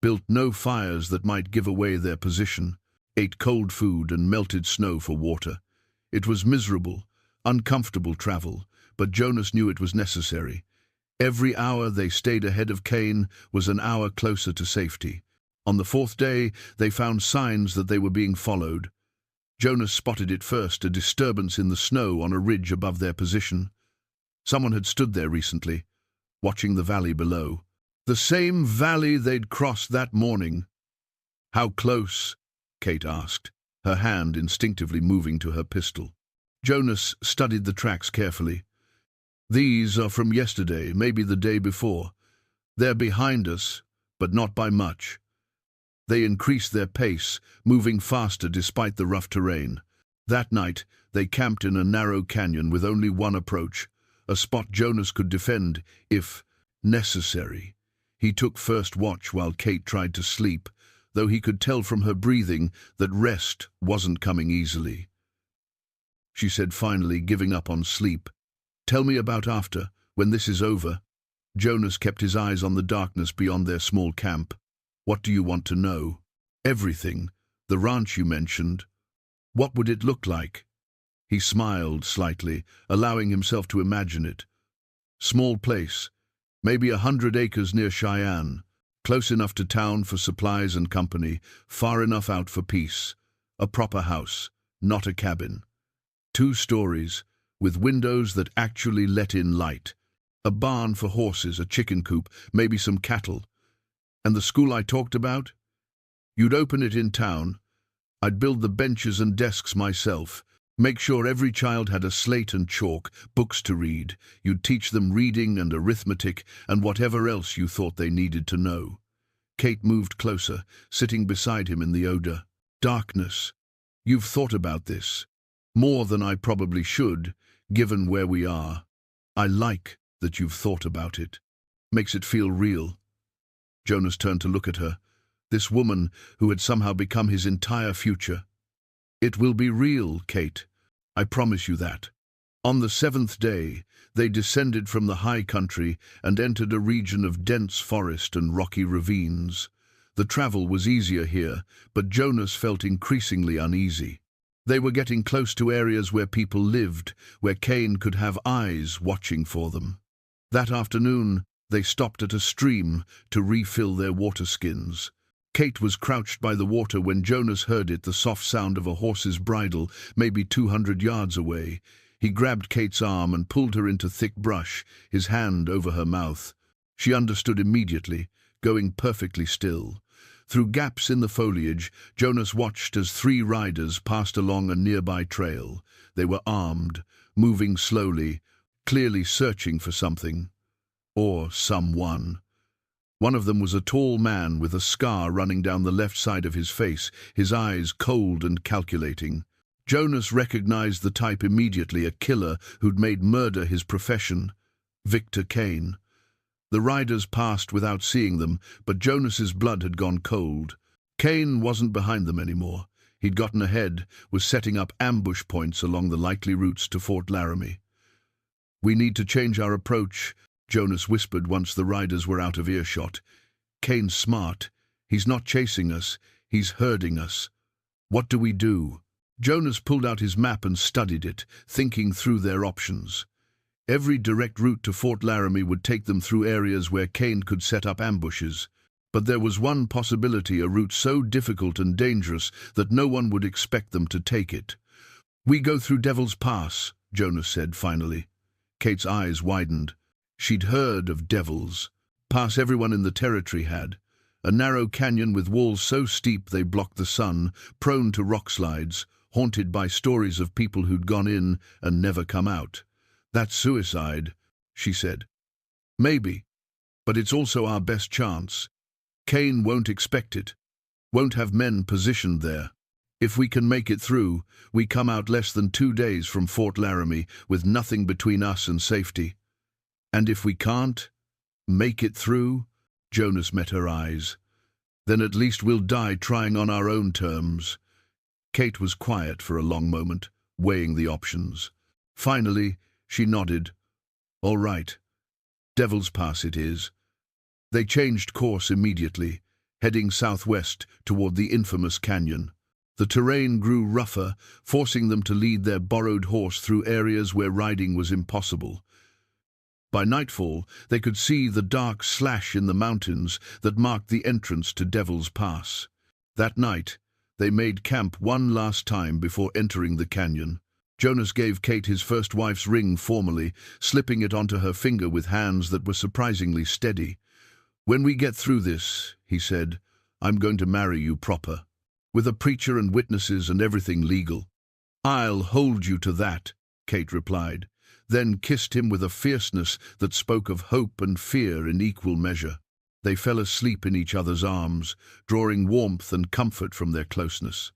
built no fires that might give away their position, ate cold food and melted snow for water. It was miserable, uncomfortable travel, but Jonas knew it was necessary. Every hour they stayed ahead of Cain was an hour closer to safety. On the 4th day, they found signs that they were being followed. Jonas spotted it first, a disturbance in the snow on a ridge above their position. Someone had stood there recently, watching the valley below. The same valley they'd crossed that morning. "How close?" Kate asked, her hand instinctively moving to her pistol. Jonas studied the tracks carefully. "These are from yesterday, maybe the day before. They're behind us, but not by much." They increased their pace, moving faster despite the rough terrain. That night, they camped in a narrow canyon with only one approach, a spot Jonas could defend if necessary. He took first watch while Kate tried to sleep, though he could tell from her breathing that rest wasn't coming easily. She said finally, giving up on sleep, "Tell me about after, when this is over." Jonas kept his eyes on the darkness beyond their small camp. "What do you want to know?" "Everything. The ranch you mentioned. What would it look like?" He smiled slightly, allowing himself to imagine it. "Small place, maybe 100 acres near Cheyenne. Close enough to town for supplies and company, far enough out for peace. A proper house, not a cabin. 2 stories, with windows that actually let in light. A barn for horses, a chicken coop, maybe some cattle. And the school I talked about? You'd open it in town. I'd build the benches and desks myself. Make sure every child had a slate and chalk, books to read. You'd teach them reading and arithmetic and whatever else you thought they needed to know." Kate moved closer, sitting beside him in the odor. "Darkness. You've thought about this. More than I probably should, given where we are. I like that you've thought about it. Makes it feel real." Jonas turned to look at her, this woman who had somehow become his entire future. "It will be real, Kate. I promise you that." On the 7th day, they descended from the high country and entered a region of dense forest and rocky ravines. The travel was easier here, but Jonas felt increasingly uneasy. They were getting close to areas where people lived, where Cain could have eyes watching for them. That afternoon, they stopped at a stream to refill their water skins. Kate was crouched by the water when Jonas heard it, the soft sound of a horse's bridle, maybe 200 yards away. He grabbed Kate's arm and pulled her into thick brush, his hand over her mouth. She understood immediately, going perfectly still. Through gaps in the foliage, Jonas watched as 3 riders passed along a nearby trail. They were armed, moving slowly, clearly searching for something, or someone. One of them was a tall man with a scar running down the left side of his face, his eyes cold and calculating. Jonas recognized the type immediately, a killer who'd made murder his profession, Victor Kane. The riders passed without seeing them, but Jonas's blood had gone cold. Kane wasn't behind them anymore. He'd gotten ahead, was setting up ambush points along the likely routes to Fort Laramie. "We need to change our approach," Jonas whispered once the riders were out of earshot. "Kane's smart. He's not chasing us. He's herding us. What do we do?" Jonas pulled out his map and studied it, thinking through their options. Every direct route to Fort Laramie would take them through areas where Kane could set up ambushes. But there was one possibility, a route so difficult and dangerous that no one would expect them to take it. "We go through Devil's Pass," Jonas said finally. Kate's eyes widened. She'd heard of Devil's Pass. Everyone in the territory had. A narrow canyon with walls so steep they blocked the sun, prone to rock slides, haunted by stories of people who'd gone in and never come out. "That's suicide," she said. "Maybe, but it's also our best chance. Kane won't expect it, won't have men positioned there. If we can make it through, we come out less than 2 days from Fort Laramie with nothing between us and safety. And if we can't make it through," Jonas met her eyes, "then at least we'll die trying on our own terms." Kate was quiet for a long moment, weighing the options. Finally, she nodded. "All right, Devil's Pass it is." They changed course immediately, heading southwest toward the infamous canyon. The terrain grew rougher, forcing them to lead their borrowed horse through areas where riding was impossible. By nightfall, they could see the dark slash in the mountains that marked the entrance to Devil's Pass. That night, they made camp one last time before entering the canyon. Jonas gave Kate his first wife's ring formally, slipping it onto her finger with hands that were surprisingly steady. "When we get through this," he said, "I'm going to marry you proper, with a preacher and witnesses and everything legal." "I'll hold you to that," Kate replied, then kissed him with a fierceness that spoke of hope and fear in equal measure. They fell asleep in each other's arms, drawing warmth and comfort from their closeness.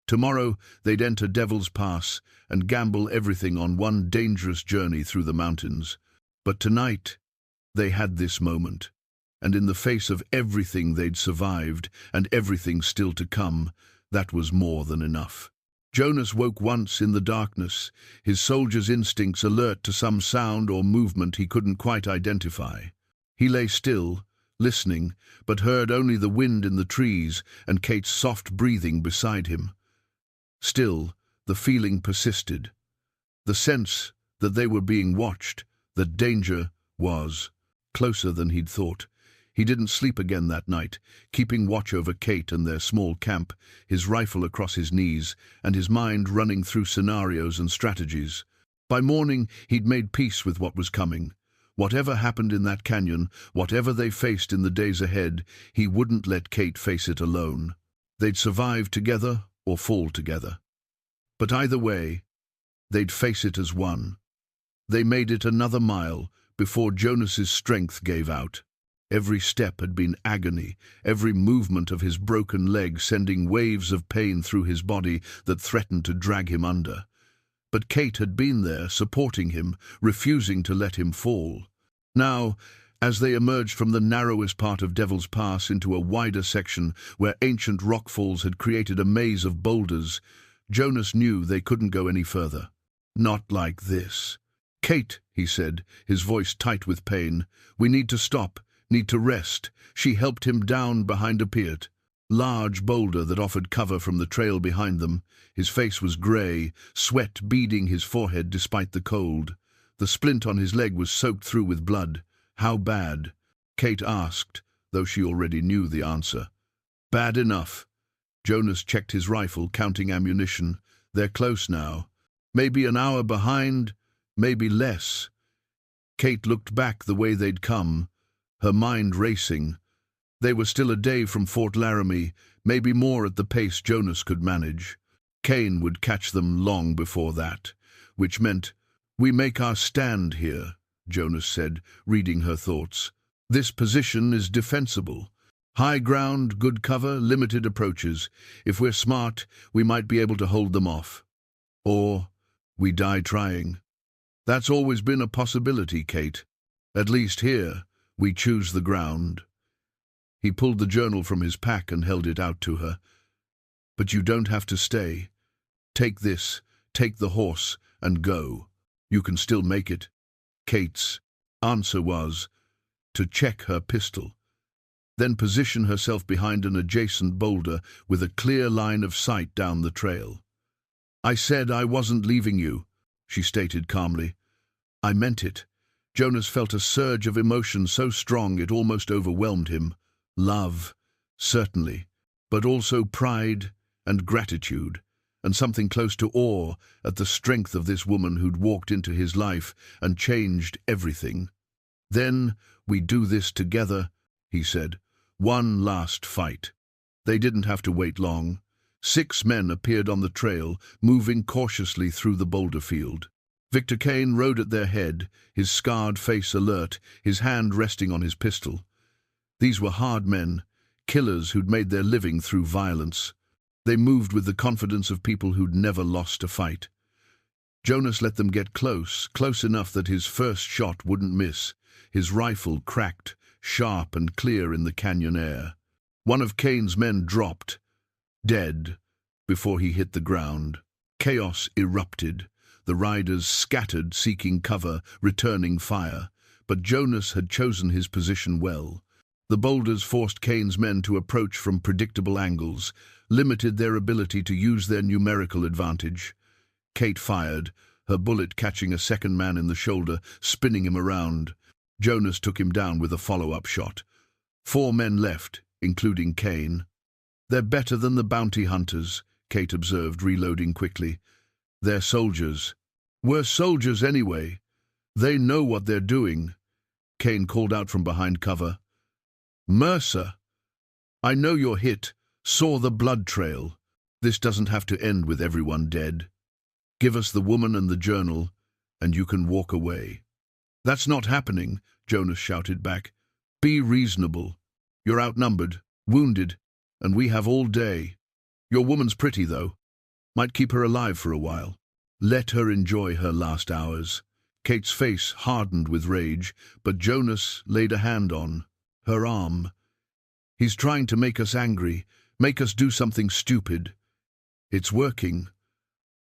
Tomorrow they'd enter Devil's Pass and gamble everything on one dangerous journey through the mountains. But tonight they had this moment, and in the face of everything they'd survived and everything still to come, that was more than enough. Jonas woke once in the darkness, his soldier's instincts alert to some sound or movement he couldn't quite identify. He lay still, listening, but heard only the wind in the trees and Kate's soft breathing beside him. Still, the feeling persisted. The sense that they were being watched, that danger was closer than he'd thought. He didn't sleep again that night, keeping watch over Kate and their small camp, his rifle across his knees, and his mind running through scenarios and strategies. By morning, he'd made peace with what was coming. Whatever happened in that canyon, whatever they faced in the days ahead, he wouldn't let Kate face it alone. They'd survive together or fall together. But either way, they'd face it as one. They made it another mile before Jonas's strength gave out. Every step had been agony, every movement of his broken leg sending waves of pain through his body that threatened to drag him under. But Kate had been there, supporting him, refusing to let him fall. Now, as they emerged from the narrowest part of Devil's Pass into a wider section where ancient rockfalls had created a maze of boulders, Jonas knew they couldn't go any further. Not like this. "Kate," he said, his voice tight with pain, "we need to stop. Need to rest." She helped him down behind a peat, large boulder that offered cover from the trail behind them. His face was grey, sweat beading his forehead despite the cold. The splint on his leg was soaked through with blood. "How bad?" Kate asked, though she already knew the answer. "Bad enough." Jonas checked his rifle, counting ammunition. "They're close now. Maybe an hour behind, maybe less." Kate looked back the way they'd come, her mind racing. They were still a day from Fort Laramie, maybe more at the pace Jonas could manage. Kane would catch them long before that, which meant "We make our stand here," Jonas said, reading her thoughts. "This position is defensible. High ground, good cover, limited approaches. If we're smart, we might be able to hold them off. Or we die trying. That's always been a possibility, Kate. At least here, we choose the ground." He pulled the journal from his pack and held it out to her. "But you don't have to stay. Take this, take the horse, and go. You can still make it." Kate's answer was to check her pistol, then position herself behind an adjacent boulder with a clear line of sight down the trail. "I said I wasn't leaving you," she stated calmly. "I meant it." Jonas felt a surge of emotion so strong it almost overwhelmed him. Love, certainly, but also pride and gratitude, and something close to awe at the strength of this woman who'd walked into his life and changed everything. "Then we do this together," he said. "One last fight." They didn't have to wait long. 6 men appeared on the trail, moving cautiously through the boulder field. Victor Kane rode at their head, his scarred face alert, his hand resting on his pistol. These were hard men, killers who'd made their living through violence. They moved with the confidence of people who'd never lost a fight. Jonas let them get close, close enough that his first shot wouldn't miss. His rifle cracked, sharp and clear in the canyon air. One of Kane's men dropped, dead, before he hit the ground. Chaos erupted. The riders scattered, seeking cover, returning fire. But Jonas had chosen his position well. The boulders forced Kane's men to approach from predictable angles, limited their ability to use their numerical advantage. Kate fired, her bullet catching a second man in the shoulder, spinning him around. Jonas took him down with a follow-up shot. 4 men left, including Kane. "They're better than the bounty hunters," Kate observed, reloading quickly. "They're soldiers." "We're soldiers anyway. They know what they're doing," Kane called out from behind cover. "Mercer, I know you're hit, saw the blood trail. This doesn't have to end with everyone dead. Give us the woman and the journal, and you can walk away." "That's not happening," Jonas shouted back. "Be reasonable. You're outnumbered, wounded, and we have all day. Your woman's pretty, though. Might keep her alive for a while. Let her enjoy her last hours." Kate's face hardened with rage, but Jonas laid a hand on her arm. "He's trying to make us angry, make us do something stupid. It's working."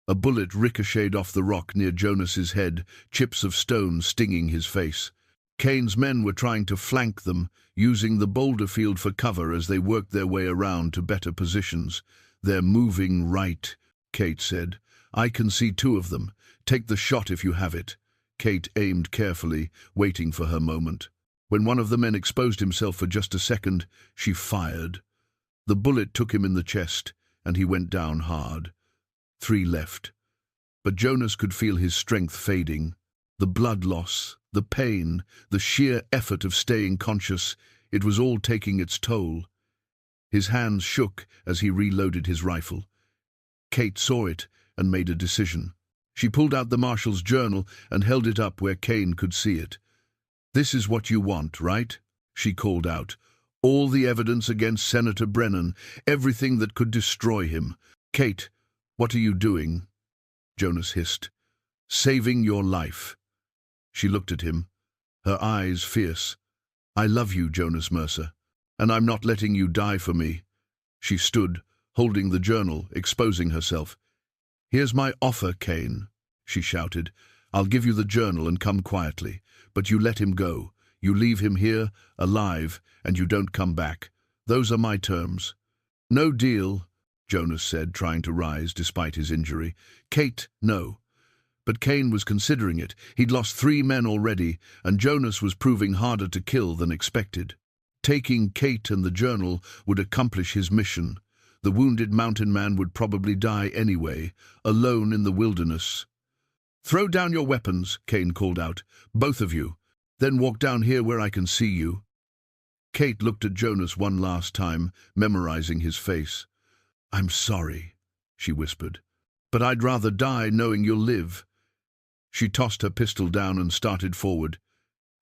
A bullet ricocheted off the rock near Jonas's head, chips of stone stinging his face. Kane's men were trying to flank them, using the boulder field for cover as they worked their way around to better positions. "They're moving right," Kate said. "I can see 2 of them. Take the shot if you have it." Kate aimed carefully, waiting for her moment. When one of the men exposed himself for just a second, she fired. The bullet took him in the chest, and he went down hard. 3 left. But Jonas could feel his strength fading. The blood loss, the pain, the sheer effort of staying conscious, it was all taking its toll. His hands shook as he reloaded his rifle. Kate saw it and made a decision. She pulled out the marshal's journal and held it up where Kane could see it. "This is what you want, right?" she called out. "All the evidence against Senator Brennan, everything that could destroy him." "Kate, what are you doing?" Jonas hissed. "Saving your life." She looked at him, her eyes fierce. "I love you, Jonas Mercer, and I'm not letting you die for me." She stood, holding the journal, exposing herself. "Here's my offer, Kane," she shouted. "I'll give you the journal and come quietly, but you let him go. You leave him here, alive, and you don't come back. Those are my terms." "No deal," Jonas said, trying to rise despite his injury. "Kate, no." But Kane was considering it. He'd lost 3 men already, and Jonas was proving harder to kill than expected. Taking Kate and the journal would accomplish his mission. The wounded mountain man would probably die anyway, alone in the wilderness. "Throw down your weapons," Kane called out. "Both of you. Then walk down here where I can see you." Kate looked at Jonas one last time, memorizing his face. "I'm sorry," she whispered, "but I'd rather die knowing you'll live." She tossed her pistol down and started forward.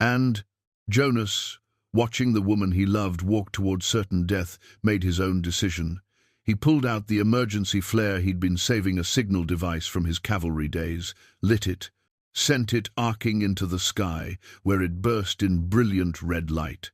And Jonas, watching the woman he loved walk toward certain death, made his own decision. He pulled out the emergency flare he'd been saving, a signal device from his cavalry days, lit it, sent it arcing into the sky, where it burst in brilliant red light.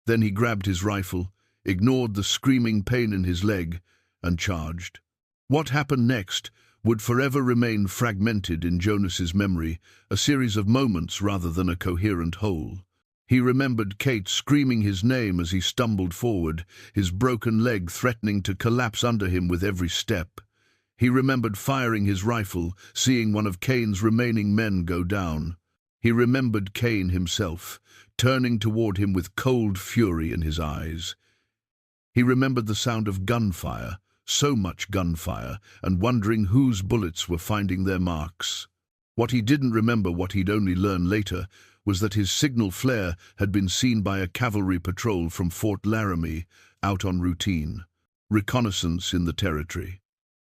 Then he grabbed his rifle, ignored the screaming pain in his leg, and charged. What happened next would forever remain fragmented in Jonas's memory, a series of moments rather than a coherent whole. He remembered Kate screaming his name as he stumbled forward, his broken leg threatening to collapse under him with every step. He remembered firing his rifle, seeing one of Kane's remaining men go down. He remembered Kane himself, turning toward him with cold fury in his eyes. He remembered the sound of gunfire, so much gunfire, and wondering whose bullets were finding their marks. What he didn't remember, what he'd only learn later, was that his signal flare had been seen by a cavalry patrol from Fort Laramie, out on routine reconnaissance in the territory.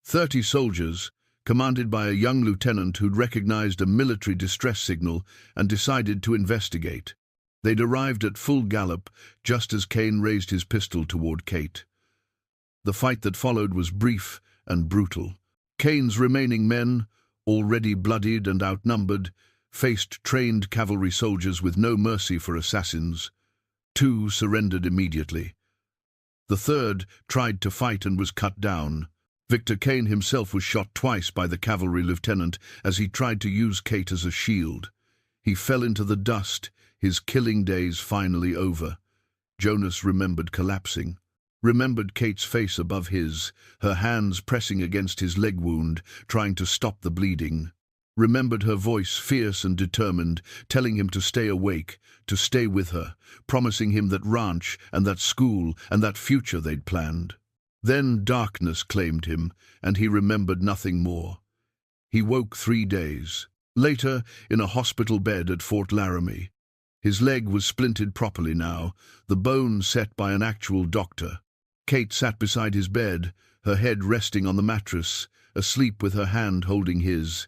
30 soldiers, commanded by a young lieutenant who'd recognized a military distress signal and decided to investigate. They'd arrived at full gallop just as Kane raised his pistol toward Kate. The fight that followed was brief and brutal. Kane's remaining men, already bloodied and outnumbered, faced trained cavalry soldiers with no mercy for assassins. 2 surrendered immediately. The third tried to fight and was cut down. Victor Kane himself was shot twice by the cavalry lieutenant as he tried to use Kate as a shield. He fell into the dust, his killing days finally over. Jonas remembered collapsing, remembered Kate's face above his, her hands pressing against his leg wound, trying to stop the bleeding. Remembered her voice, fierce and determined, telling him to stay awake, to stay with her, promising him that ranch and that school and that future they'd planned. Then darkness claimed him, and he remembered nothing more. He woke 3 days later in a hospital bed at Fort Laramie. His leg was splinted properly now, the bone set by an actual doctor. Kate sat beside his bed, her head resting on the mattress, asleep with her hand holding his.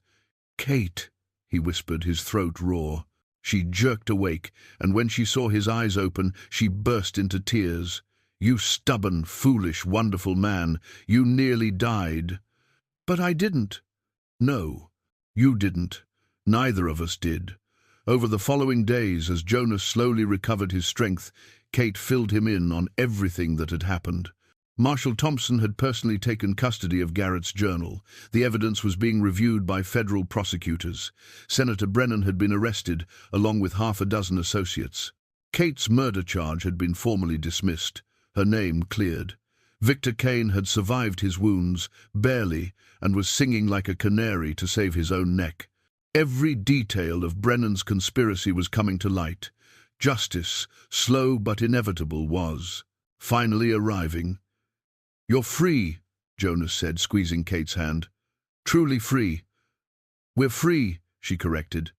"Kate," he whispered, his throat raw. She jerked awake, and when she saw his eyes open, she burst into tears. "You stubborn, foolish, wonderful man, you nearly died." "But I didn't." "No, you didn't. Neither of us did." Over the following days, as Jonas slowly recovered his strength, Kate filled him in on everything that had happened. Marshal Thompson had personally taken custody of Garrett's journal. The evidence was being reviewed by federal prosecutors. Senator Brennan had been arrested, along with half a dozen associates. Kate's murder charge had been formally dismissed, her name cleared. Victor Kane had survived his wounds, barely, and was singing like a canary to save his own neck. Every detail of Brennan's conspiracy was coming to light. Justice, slow but inevitable, was finally arriving. "You're free," Jonas said, squeezing Kate's hand. "Truly free." "We're free," she corrected.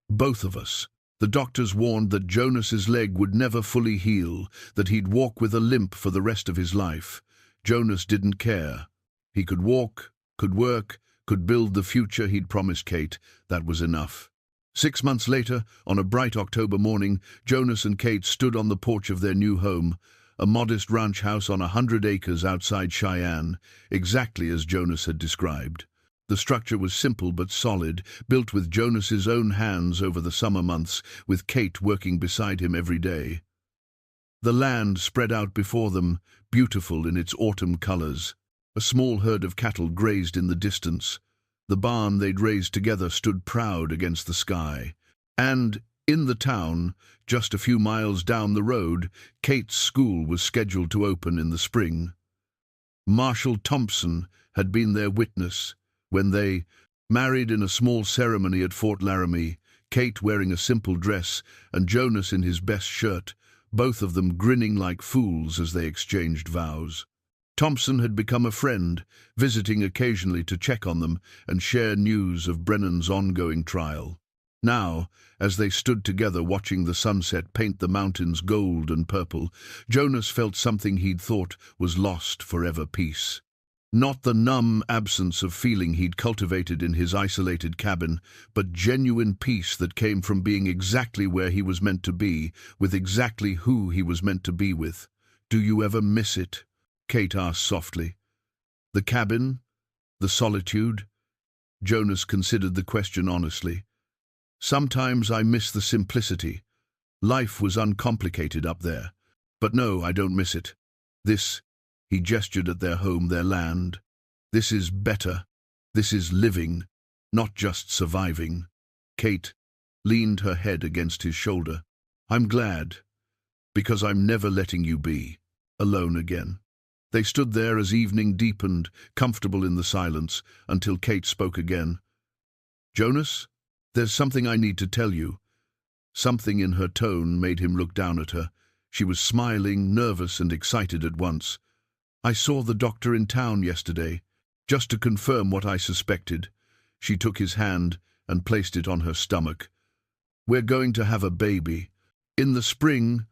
"Both of us." The doctors warned that Jonas's leg would never fully heal, that he'd walk with a limp for the rest of his life. Jonas didn't care. He could walk, could work, could build the future he'd promised Kate. That was enough. 6 months later, on a bright October morning, Jonas and Kate stood on the porch of their new home, a modest ranch house on 100 acres outside Cheyenne, exactly as Jonas had described. The structure was simple but solid, built with Jonas's own hands over the summer months, with Kate working beside him every day. The land spread out before them, beautiful in its autumn colors. A small herd of cattle grazed in the distance. The barn they'd raised together stood proud against the sky. And in the town, just a few miles down the road, Kate's school was scheduled to open in the spring. Marshal Thompson had been their witness when they married in a small ceremony at Fort Laramie, Kate wearing a simple dress and Jonas in his best shirt, both of them grinning like fools as they exchanged vows. Thompson had become a friend, visiting occasionally to check on them and share news of Brennan's ongoing trial. Now, as they stood together watching the sunset paint the mountains gold and purple, Jonas felt something he'd thought was lost forever: peace. Not the numb absence of feeling he'd cultivated in his isolated cabin, but genuine peace that came from being exactly where he was meant to be, with exactly who he was meant to be with. "Do you ever miss it?" Kate asked softly. "The cabin? The solitude?" Jonas considered the question honestly. "Sometimes I miss the simplicity. Life was uncomplicated up there. But no, I don't miss it. This," he gestured at their home, their land, "this is better. This is living, not just surviving." Kate leaned her head against his shoulder. "I'm glad, because I'm never letting you be alone again." They stood there as evening deepened, comfortable in the silence, until Kate spoke again. "Jonas, there's something I need to tell you." Something in her tone made him look down at her. She was smiling, nervous and excited at once. "I saw the doctor in town yesterday, just to confirm what I suspected." She took his hand and placed it on her stomach. "We're going to have a baby. In the spring,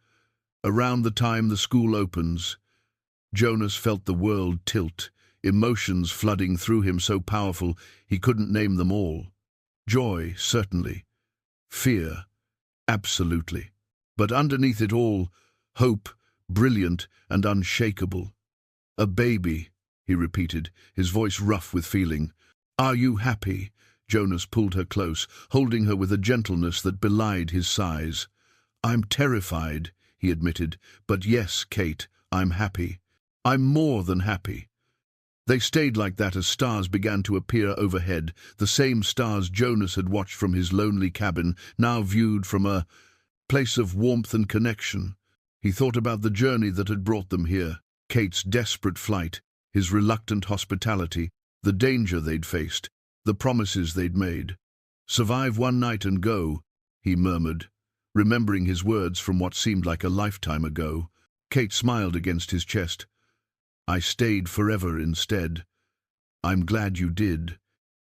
around the time the school opens." Jonas felt the world tilt, emotions flooding through him so powerful he couldn't name them all. Joy, certainly. Fear, absolutely. But underneath it all, hope, brilliant and unshakable. "A baby," he repeated, his voice rough with feeling. "Are you happy?" Jonas pulled her close, holding her with a gentleness that belied his size. "I'm terrified," he admitted, "but yes, Kate, I'm happy. I'm more than happy." They stayed like that as stars began to appear overhead, the same stars Jonas had watched from his lonely cabin, now viewed from a place of warmth and connection. He thought about the journey that had brought them here, Kate's desperate flight, his reluctant hospitality, the danger they'd faced, the promises they'd made. "Survive one night and go," he murmured, remembering his words from what seemed like a lifetime ago. Kate smiled against his chest. "I stayed forever instead." "I'm glad you did."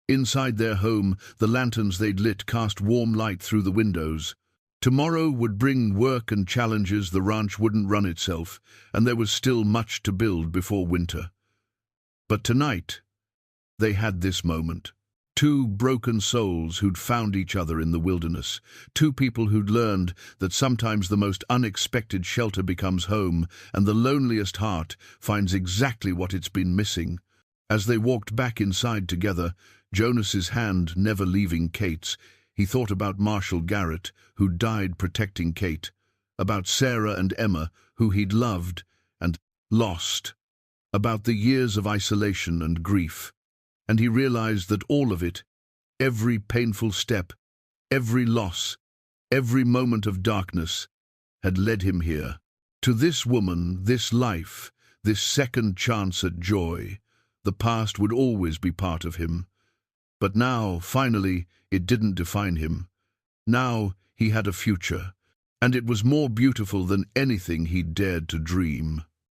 Inside their home, the lanterns they'd lit cast warm light through the windows. Tomorrow would bring work and challenges. The ranch wouldn't run itself, and there was still much to build before winter. But tonight, they had this moment. Two broken souls who'd found each other in the wilderness. Two people who'd learned that sometimes the most unexpected shelter becomes home, and the loneliest heart finds exactly what it's been missing. As they walked back inside together, Jonas's hand never leaving Kate's, he thought about Marshall Garrett, who died protecting Kate, about Sarah and Emma, who he'd loved and lost, about the years of isolation and grief. And he realized that all of it, every painful step, every loss, every moment of darkness, had led him here. To this woman, this life, this second chance at joy. The past would always be part of him. But now, finally, it didn't define him. Now he had a future, and it was more beautiful than anything he'd dared to dream.